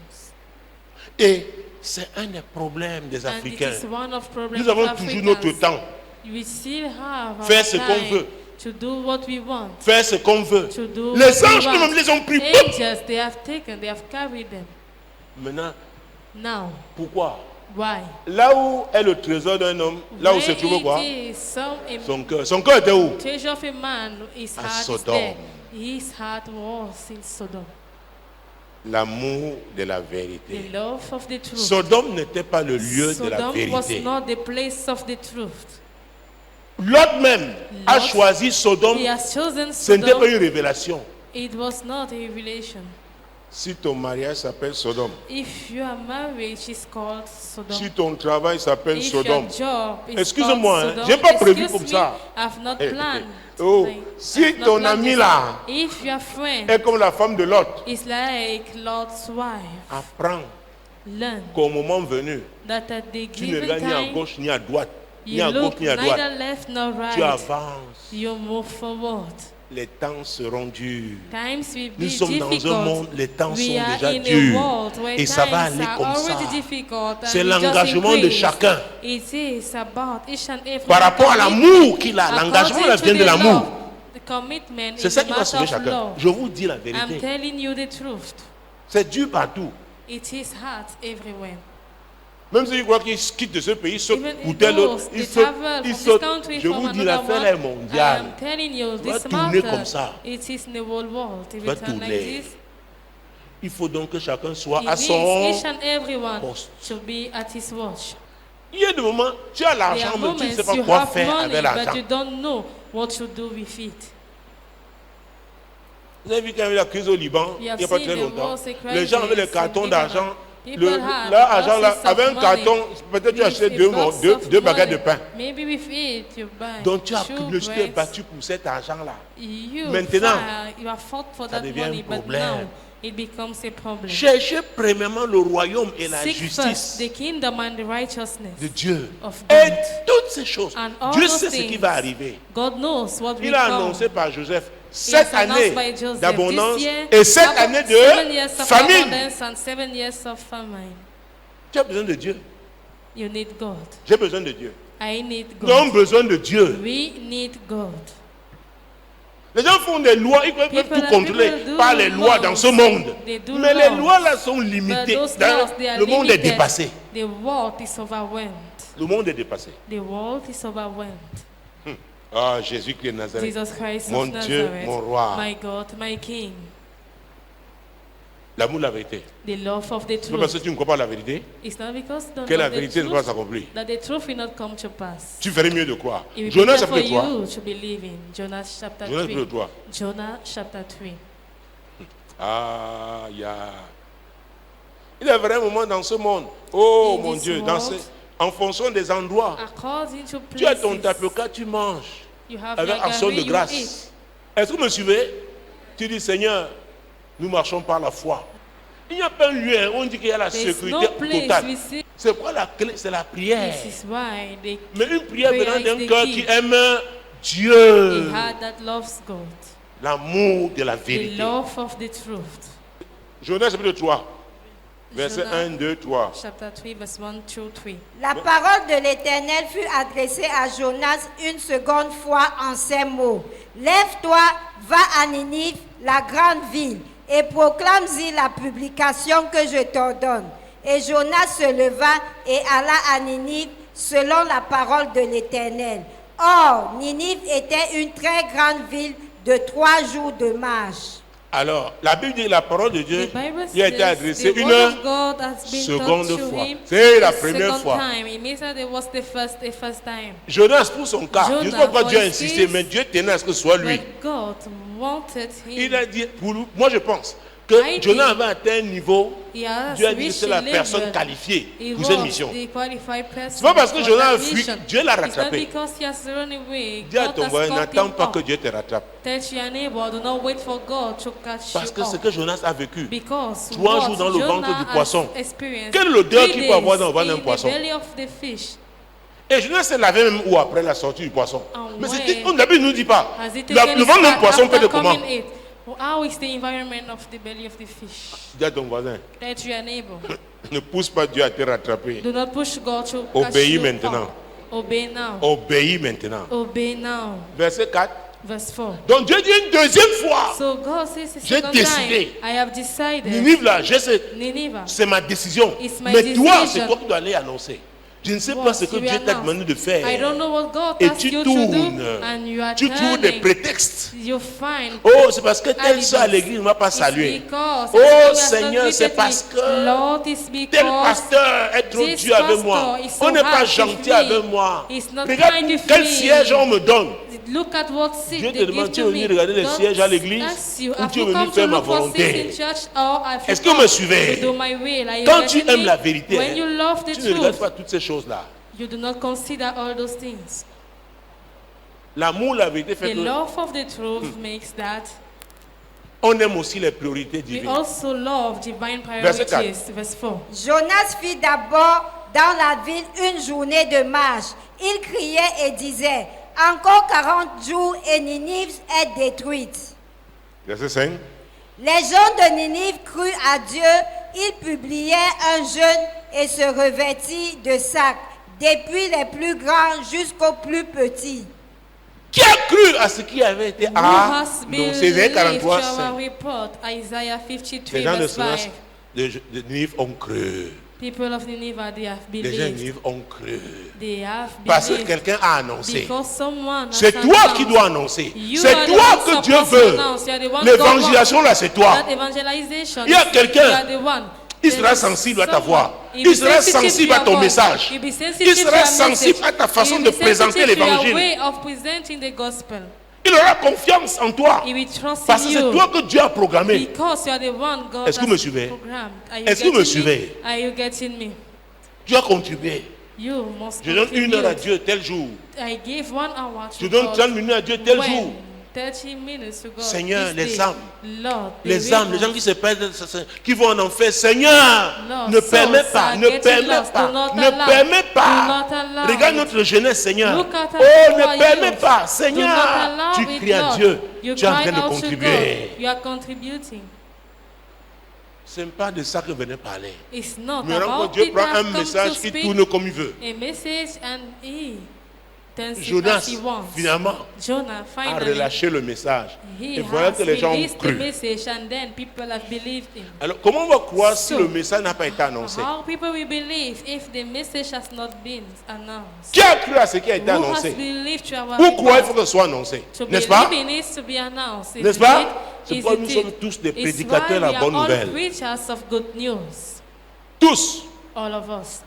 Et c'est un des problèmes des And it Africains. is one of problems Nous avons of toujours Africans. notre temps. We still have our Faire ce qu'on time veut. to do what we want. Faire ce qu'on veut. To do Les what we anges, want. nous-mêmes, les ont pris. Angels, they have taken, they have carried them. Maintenant, Now, pourquoi? Why? Là où est le trésor d'un homme, là où se trouve quoi? Son cœur. Son cœur était où? Treasure of a man, his À heart is Sodome. there. His heart was in Sodom. L'amour de la vérité. The love of the truth. Sodome n'était pas le lieu de la Sodom was vérité. not the place of the truth. Lot même a Lot, choisi Sodome. He has chosen Ce n'était pas Sodom. une révélation. It was not a revelation. Si ton mariage s'appelle Sodome, If your marriage is called Sodom, si ton travail s'appelle if Sodome, your job is excuse-moi, called Sodom, j'ai pas prévu excuse comme me, ça. I've not planned. Oh, Like, si I've not ton planned ami this. là If your friend est comme la femme de Lot, is like Lot's wife, apprends learn qu'au moment venu, that at the tu ne given regardes ni à time, gauche ni à droite, ni you à gauche look ni à droite. neither left nor Tu right. avances. You move forward. Les temps seront durs. Times will be Nous sommes dans difficult. un monde, les temps We sont are déjà in a durs. world where Et ça va times aller are comme already ça. difficult and C'est it just l'engagement de increase. chacun. It is about each and every Par rapport à commitment. l'amour qu'il a, l'engagement là According to vient de the l'amour. love, the commitment C'est is ça a qui va matter sauver of chacun. love. Je vous dis la I'm vérité. telling you the truth. C'est dur partout. It is hard everywhere. Même si tu crois qu'il quitte de ce pays, il saute Even pour tel those, autre, il they saute, travel il from this saute. country Je from vous dis, another l'affaire one. est mondiale. I'm telling you, Va this tourner matter, comme ça. it is in the whole world. If Va it's like tourner. this, Il faut donc que chacun soit it à means son each and everyone poste. should be at his watch. Il y a des moments, tu as There l'argent, are mais tu ne moments sais pas you quoi have faire money, avec but l'argent. you don't know what to do with it. Vous avez vu quand il y a eu la crise au Liban, il You have n'y a pas seen très the longtemps, war, c'est les gens avaient les crisis cartons in d'argent. Lebanon. People had Leur argent là, boxes of avec un money. carton, peut-être tu as acheté With deux, a box deux, of deux baguettes de money. pain. Maybe with it you buy Donc tu as two cumulé, tu t'es breads. battu pour cet argent-là. You Maintenant, you have fought for ça that devient un money, but problème. now it becomes a problem. Cherchez premièrement le royaume et la Seek justice first the kingdom and the righteousness de Dieu. of Et God. toutes ces choses, And all Dieu those sait ce qui things, va arriver. God knows what will Il a come. annoncé par Joseph He 7 has announced années by Joseph d'abondance this year, et 7 about années 7 years de of famine. abundance and 7 years of famine. Tu as besoin de Dieu. You need God. J'ai besoin de Dieu. I need Nous avons God. besoin de Dieu. We need God. Les gens font des lois, ils peuvent People- tout contrôler people do par les lois laws. dans ce monde. They do Mais les laws. lois là sont But limitées. those D'ailleurs, laws, they are le monde est limited. dépassé. The world is overwhelmed. Le monde est dépassé. The world is overwhelmed. Ah, Jésus-Christ de Nazareth. Jesus Christ Mon of Dieu, Nazareth, mon roi. my God, my King. L'amour de la vérité. The love of the C'est pas parce que truth. tu ne crois pas à la vérité It's not because you don't que la know the vérité ne va truth pas s'accomplir. that the truth will not come to pass. Tu ferais mieux de croire. It will Jonas be better for chapitre 3. you to believe in Jonas chapter Jonas 3. chapitre 3. Jonah chapter 3. Ah, il y a vraiment un moment dans ce monde. Oh In mon this Dieu, world, en fonction des endroits. According to Tu as ton places, tapoka, tu manges you have avec your action gari, de you grâce. eat. Est-ce que vous me suivez? Tu dis, Seigneur, nous marchons par la foi. Il n'y a pas un lieu où on dit qu'il y a la There's sécurité no place totale. we see. C'est quoi la clé? C'est la prière. This is why they Mais une prière prayer venant is d'un the cœur key. qui aime Dieu. a heart that loves God. L'amour de la The vérité. love of the truth. Jonas chapitre 3, verset Jonas. 1, 2, 3. Chapter 3, verse 1 through 3. La parole de l'Éternel fut adressée à Jonas une seconde fois en ces mots. Lève-toi, va à Ninive, la grande ville, et proclame-y la publication que je t'ordonne. Et Jonas se leva et alla à Ninive selon la parole de l'Éternel. Or, Ninive était une très grande ville de 3 jours de marche. Alors, la Bible dit que la parole de Dieu The Bible lui a été says adressée the une word of God has been seconde taught to fois. him C'est la the première second fois. time. It means that it was the first time. Jonas, pour son cas, je ne sais pas Jonas, pourquoi Dieu a for insisté, his mais Dieu tenait à ce que ce soit lui. But God wanted Il him. a dit, moi je pense que I Jonas think avait atteint un niveau, He has Dieu a dit que reached c'est la a level. personne qualifiée He pour cette was mission. the qualified person C'est pas parce que for Jonas that a fui, mission. Dieu l'a It's not rattrapé. because he has run away. Dis à God ton has voisin, caught n'attends him pas up. que Dieu te rattrape. Tell your neighbor, do not wait for God to catch Parce you que ce up. que Jonas a vécu, Because 3 what jours dans le ventre Jonah du poisson. has experienced, Quelle est l'odeur 3 qu'il peut avoir dans le ventre days d'un in poisson? the belly of the fish. et Jonas s'est lavé même ou après la sortie du poisson. Ah Mais ouais. c'était, on d'habitude nous dit pas. Has he Le taken his ventre d'un bath poisson fait after de comment? coming in? How is the environment of the belly of the fish? Dis à ton voisin, Tell your neighbor. ne pousse pas Dieu à te rattraper. Do not push God to catch Obéis you maintenant. up. Obey now. Obéis maintenant. Obey now. Verset 4. Verse 4. Donc Dieu dit une deuxième fois. So God says the J'ai second décidé. time, I have decided. Ninive là, Nineveh. c'est ma décision. It's my Mais toi, decision. c'est toi qui dois aller annoncer. Je ne sais pas What ce que you Dieu t'a announce. demandé de faire. I don't know what God Et asked tu you to do, tournes. and you are Tu trouves des turning. prétextes. You find Oh, c'est parce que tel alibis. soeur à l'église ne m'a pas It's salué. because Oh everyone has Seigneur, not c'est greeted parce me. que Lord, it's tel because pasteur est trop this dur avec moi. pastor is so On n'est pas harsh with gentil me. avec moi. He's not Regarde kind with quel me. siège on me donne. Look at what seat Dieu te they demande, give tu es to venu me. regarder les Don't sièges à l'église ask you, ou have tu es you venu come to faire ma look for volonté? seats in church, or have you Est-ce que vous me come suivez? to do my will? Are you Quand tu getting aimes me? la vérité, When you love the tu ne regardes truth, pas toutes ces choses-là. you do not consider all those things. L'amour, la vérité fait The que love of the truth makes that. on aime aussi les priorités We divines. also love divine Verset priorities. Verse 4. Jonas fit d'abord dans la ville une journée de marche. Il criait et disait, encore 40 jours et Ninive est détruite. Verset 5. Les gens de Ninive crurent à Dieu. Ils publiaient un jeûne et se revêtirent de sacs, depuis les plus grands jusqu'aux plus petits. Qui a cru à ce qui avait été Who has annoncé? Isaïe believed 43, to our 5. report? Isaiah 53 Les gens de verse 5. Sonas de Ninive ont cru. People of Nineveh, they have Les gens de believed. Ninive ont cru. They have Parce que believed. quelqu'un a annoncé. Because someone has C'est toi announced. qui dois annoncer. You C'est are the toi one que supposed Dieu to veut. announce. You are the one L'évangélisation là, c'est God wants. toi. That evangelization. Il y a is- quelqu'un. you are the one. Il sera There is sensible à ta someone. voix. He'll Il be sera sensitive sensible to à your ton voice. message. He'll be sensitive Il to sera your sensible message. à ta façon He'll de be présenter sensitive to your l'évangile. way of presenting the gospel. Il aura confiance en toi. He will trust Parce que in c'est you. toi que Dieu a programmé. Because you are the one God Est-ce que vous me has suivez? programmed. Are you Est-ce que vous me getting suivez? Are you getting me? Tu as contribué. You must Je donne 1 heure à contribute. Dieu tel jour. I give 1 hour to Je donne God. 30 minutes à Dieu tel When? jour. 30 minutes to God. Seigneur, This les day. âmes. Lord, the Les âmes, les widows. gens qui se perdent, qui vont en enfer. Seigneur, Lord, ne souls permets pas, are ne getting permets lost. pas, Do not ne allow. permets Do pas. not allow Regarde it. notre jeunesse, Seigneur. Look at Oh, our ne permets youth. pas, Do Seigneur. not allow Tu it, cries à Lord. Dieu. You Tu es en cry train de out to contribuer. God. You are contributing. Ce n'est pas de ça que venait parler. It's not Mais quand about Dieu it prend that un comes message, to il speak tourne comme il veut. a message and he turns it as Jonas, he wants. finalement, Jonah a finally relâché le message. he Et voilà has que les gens ont released the cru. message and then people have believed him. Alors, comment on va croire si So, le message n'a pas été annoncé? How people will believe if the message has not been announced? Qui a cru à ce qui a été Who has annoncé? believed to our Pour croire, il faut report? que ce soit annoncé. To N'est-ce pas? believe it needs to be announced. N'est-ce pas? Is C'est it? pourquoi nous Is sommes it? tous des It's prédicateurs de why la we bonne are all nouvelle. preachers of good news. Tous. All of us.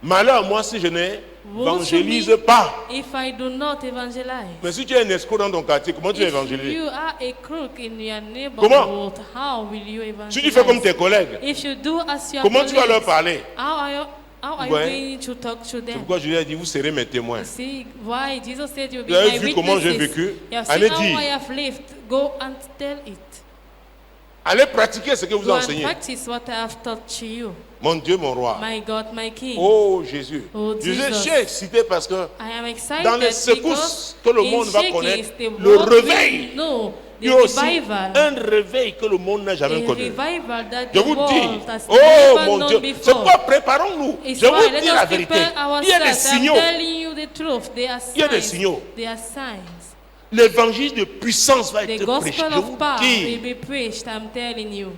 Malheur à moi si je n'évangélise Woe to me pas. if I do not evangelize. Mais si tu es un escroc dans ton quartier, comment tu vas If évangéliser? you are a crook in your neighborhood, how will you evangelize? Si tu fais comme tes collègues, If you do as your comment tu vas leur colleagues, parler? how are Ouais. you going to talk to C'est them? pourquoi je lui ai dit, vous serez mes témoins. See why Jesus said you'll be Vous avez my vu comment j'ai witnesses. vécu? You have Allez seen how dire. I have lived. Go and tell it. Allez pratiquer ce que vous Go and enseignez. practice what I have taught to you. Mon Dieu, mon roi. My God, my King. Oh Jésus. Oh, Je Jesus. suis excité parce que I am excited dans les because secousses que le in monde va shakings, connaître, the le world réveil, will know the il y a aussi revival. un réveil que le monde n'a A jamais connu. revival that Je the vous dis, world has oh never mon known Dieu, c'est before. quoi, préparons-nous. It's Je why vous let dis la us vérité. prepare Il y a des ourselves. I'm signaux. telling you the truth. There are Il y a des signs. signaux. There are signs. L'évangile de puissance va The être prêché. gospel Je of vous power will dis, be preached. I'm telling you.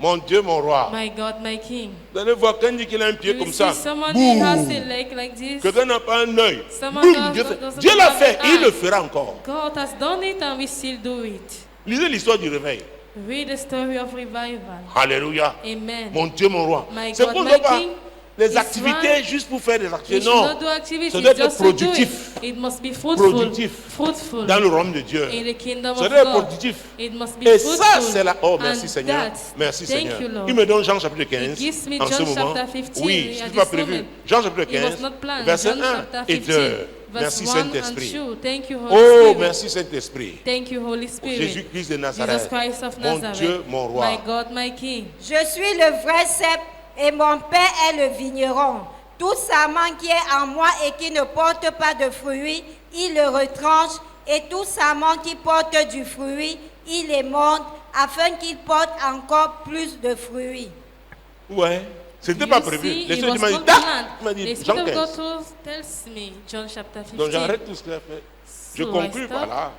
mon Dieu, mon roi. My God, my King. Vous allez voir, quand il dit qu'il a un pied You comme see ça, someone boum. who has a leg like this. Quelqu'un n'a pas un œil. Someone Boum, does- Dieu doesn't Dieu l'a have fait an et il le eye. fera encore. God has done it and we still do it. Lisez l'histoire du réveil. Read the story of revival. Alléluia. Amen. Mon Dieu, mon roi. My C'est God, pour my ne pas King, les is activités right. juste pour faire des We activités. should Non. not do activities Ça doit être just to do productif. it. It must be fruitful. Productif. Fruitful. Dans le royaume de Dieu. In the kingdom Ça of doit être God. productif. It must be Et fruitful. ça, c'est la... Oh, merci And Seigneur. that, Merci thank Seigneur. you, Lord. Il me donne Jean chapitre It 15 gives me en ce John moment. chapter 15 Oui, at ce n'est this pas prévu. moment. Jean chapitre It was 15, not planned. verset John 1 chapter et 15, 2. verse Merci 1 Saint-Esprit. and 2. Thank you, Holy Oh, Spirit. merci Saint-Esprit. Thank you, Holy Spirit. Jésus-Christ de Jesus Nazareth. Christ of Mon Nazareth. Dieu, mon roi. My God, my King. Je suis le vrai cep et mon père est le vigneron. Tout sarment qui est en moi et qui ne porte pas de fruits, il le retranche, et tout sarment qui porte du fruit, il les monte, afin qu'il porte encore plus de fruits. Ouais. C'était pas prévu. L'Esprit de Dieu m'a dit, tac, il m'a dit, Jean 15. Donc j'arrête tout ce qu'il a fait. Je conclue par là.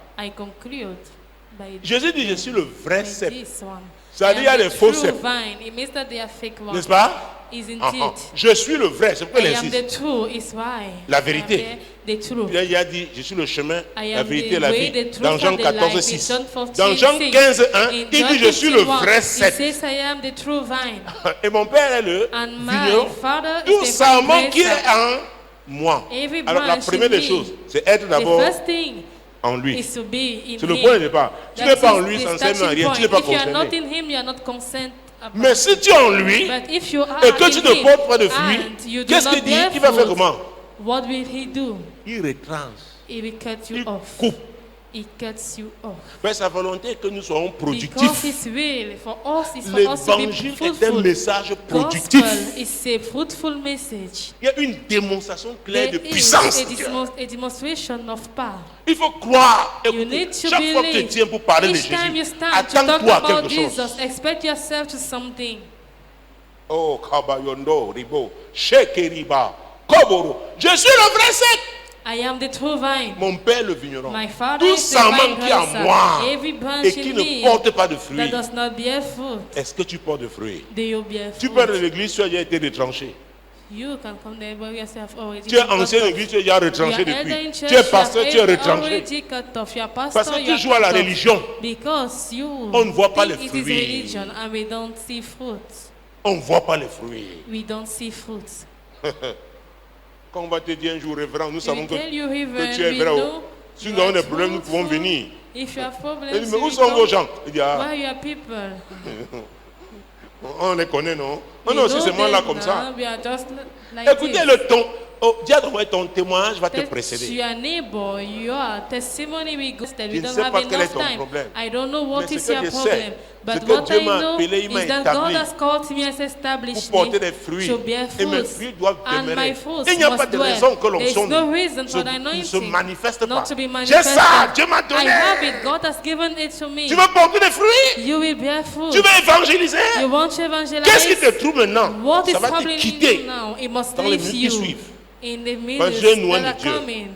Jésus dit, je suis le vrai cep. C'est-à-dire, il y a des faux cèpes. N'est-ce pas? Je suis le vrai, c'est pourquoi il insiste. La vérité. Il a dit, je suis le chemin, la vérité et la vie. Dans Jean 14, 6. Dans Jean 15, 1, il dit, je suis le vrai cep. Et mon père est le vigneron. Tout sarment qui est en moi. Alors la première des choses, c'est être d'abord en lui. C'est le point de départ. Tu n'es pas en lui, ça ne sert à rien. Tu n'es pas concerné. Mais si tu es en lui et que tu ne portes pas de fruits, qu'est-ce qu'il dit? Il va faire comment? Il retranche. Il coupe. Mais sa volonté est que nous soyons productifs. L'évangile est un message productif. Il y a une démonstration claire de puissance. Il faut croire. Écoutez, chaque fois que tu tiens pour parler de Jésus, attends-toi à quelque chose. Oh, Kabayondo, Ribo, Shekeriba, Koboro. Je suis le vrai cep. I am the true vine. Mon père le vigneron. My father Tout is the sarment vine qui est en dresser. moi Every branch et qui in ne me porte pas de fruits. that does not bear fruit, Est-ce que tu portes de fruits? do you bear Tu fruit? pars de l'église, tu as déjà été retranché. You can come there by yourself already. Tu es ancien église, tu es déjà retranché depuis. Tu es pasteur, tu es retranché. Parce que tu joues à la religion. On ne voit pas les fruits. On ne voit pas les fruits. We don't see fruits. Quand on va te dire un jour, révérend, nous savons que tell you, Reverend, tu es we vrai. know Si nous you avons are des problèmes, nous pouvons truthful. venir. If you have Il problems, dit, mais où you sont come. vos gens? Il dit, ah, Where are your people? on les connaît, non? On est We aussi know seulement là them comme ça. now, we are just like Écoutez this. le ton. Oh, dis à ton témoignage va te To précéder. your neighbor, your testimony will go. Je We ne don't sais have pas quel est enough ton time. problème. I don't know what Mais is ce que your je problem. sais, But c'est que what Dieu I m'a know appelé, il m'a is that établi God has called me, has established pour porter me des fruits. to bear Et mes fruits. fruits doivent And my demeurer. fruits Il n'y a must pas de dwell. raison que There is l'onction no reason for the ne se anointing manifeste pas. not to be J'ai manifested. ça, Dieu m'a I donné. have it. God has given it to me. Tu veux porter des fruits? You will bear fruit. Tu veux évangéliser? You want to evangelize? Qu'est-ce qui te trouve maintenant? What is Ça va te troubling quitter you now? It must dans les leave minutes qui you suivent. in the Parce que minutes j'ai une loin that are de Dieu. coming.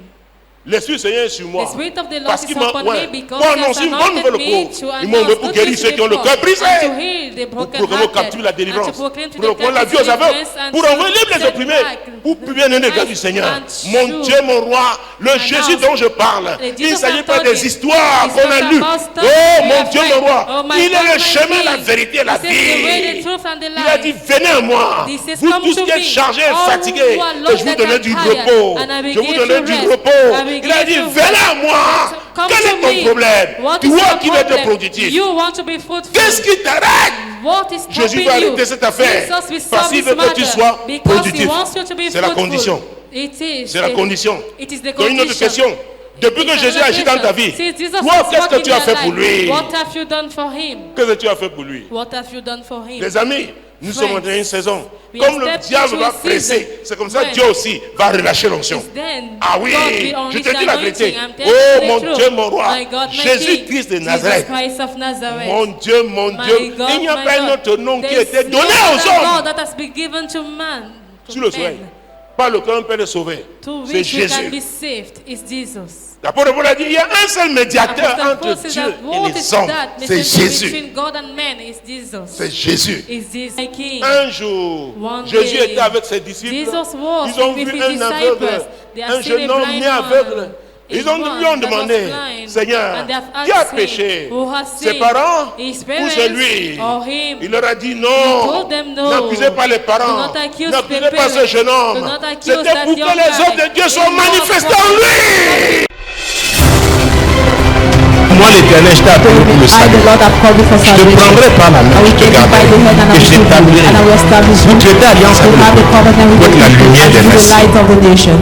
L'Esprit du Seigneur est sur moi. The Spirit of the Lord Parce is qu'il m'a upon me because pour He has annoncer une bonne anointed nouvelle me cause. to Il m'a envoyé pour announce guérir good ceux qui ont le news cœur brisé. and to heal the Pour proclamer aux captifs la brokenhearted délivrance. and to proclaim to Pour the proclamer la vie captives aux aveugles. deliverance and Pour to envoyer libre les set opprimés. back Pour publier un des gars du Seigneur. and Mon true. Dieu, mon roi, le Jésus dont je parle. The Il ne Jesus s'agit I pas told des you. histoires It's qu'on a not lues. about stories Oh we mon have Dieu, read. mon roi. Oh, my Il est God, le my chemin, King. la vérité et la He says the way, the vie. truth and the Il a dit, life. venez à moi. He says, Vous come tous to qui êtes me, chargés et all fatigués. who are Et je lost vous and donnerai are du tired, repos. and I will Je vous give donnerai you du rest. repos. I will Il a give dit, you venez à moi. Come Quel to est ton me. problème? What is Toi your qui veux être problem? productif. You want to be fruitful. Qu'est-ce qui t'arrête? What is Jésus stopping va you? arrêter cette affaire. Jesus will Parce solve qu'il this veut que tu matter. sois Because productif. He wants you to be C'est la fruitful. condition. It is. C'est la condition. It is the Donc une autre condition. question. Depuis que Jésus agit dans ta vie, Since Jesus toi, is qu'est-ce que working tu as in fait your pour life, lui? What have you done for Him? Qu'est-ce que tu as fait pour lui? What have you done for Him? Les amis, nous Friends, sommes dans une saison. we Comme have le stepped diable into va a season presser, c'est comme ça que when Dieu aussi va relâcher l'onction. Then Ah oui, God will je unleash te dis la vérité. anointing. I'm telling Oh you mon the truth. Dieu, mon roi, My God, my Jésus-Christ de King, Nazareth. Jesus Christ of Nazareth. Mon Dieu, mon My Dieu. God, Il n'y a my pas un God. autre nom qui There était is donné no aux other hommes. God that has been given to man. To Sur le men, soleil. Pas lequel on peut le sauver. to C'est which we can be Jésus. saved is Jesus. L'apôtre Paul a dit, il y a un seul médiateur Apostle entre Paul says Dieu that et what les is hommes. that C'est messenger Jésus. between God and man is Jesus. C'est Jésus. Is Jesus my King? Un jour, One Jésus day, était avec ses disciples. Jesus was Ils ont with vu his un aveugle, disciples. They have un seen jeune a homme blind né aveugle. man. Ils A ont lui one ont that was demandé, blind. Seigneur, And they have qui a asked him, péché? who has Ses sinned? parents His ou parents c'est lui? or him? Il leur a dit He non. told them no. N'accusez pas les Do parents. not accuse N'accusez the pas ce parents. jeune Do homme. not accuse C'était that pour que young les man. œuvres de Dieu soient It was manifestées for- en lui. Moi, l'Éternel, je t'ai appelé pour le I, the salut. Lord, have called you for Je te salvation. prendrai par la main, I je will te take you by the hand and garderai I et will je keep you, t'établirai. and I will establish Vous you. traitez alliance You avec have the le covenant with pour the être la people lumière and des be the nations. light of the nation.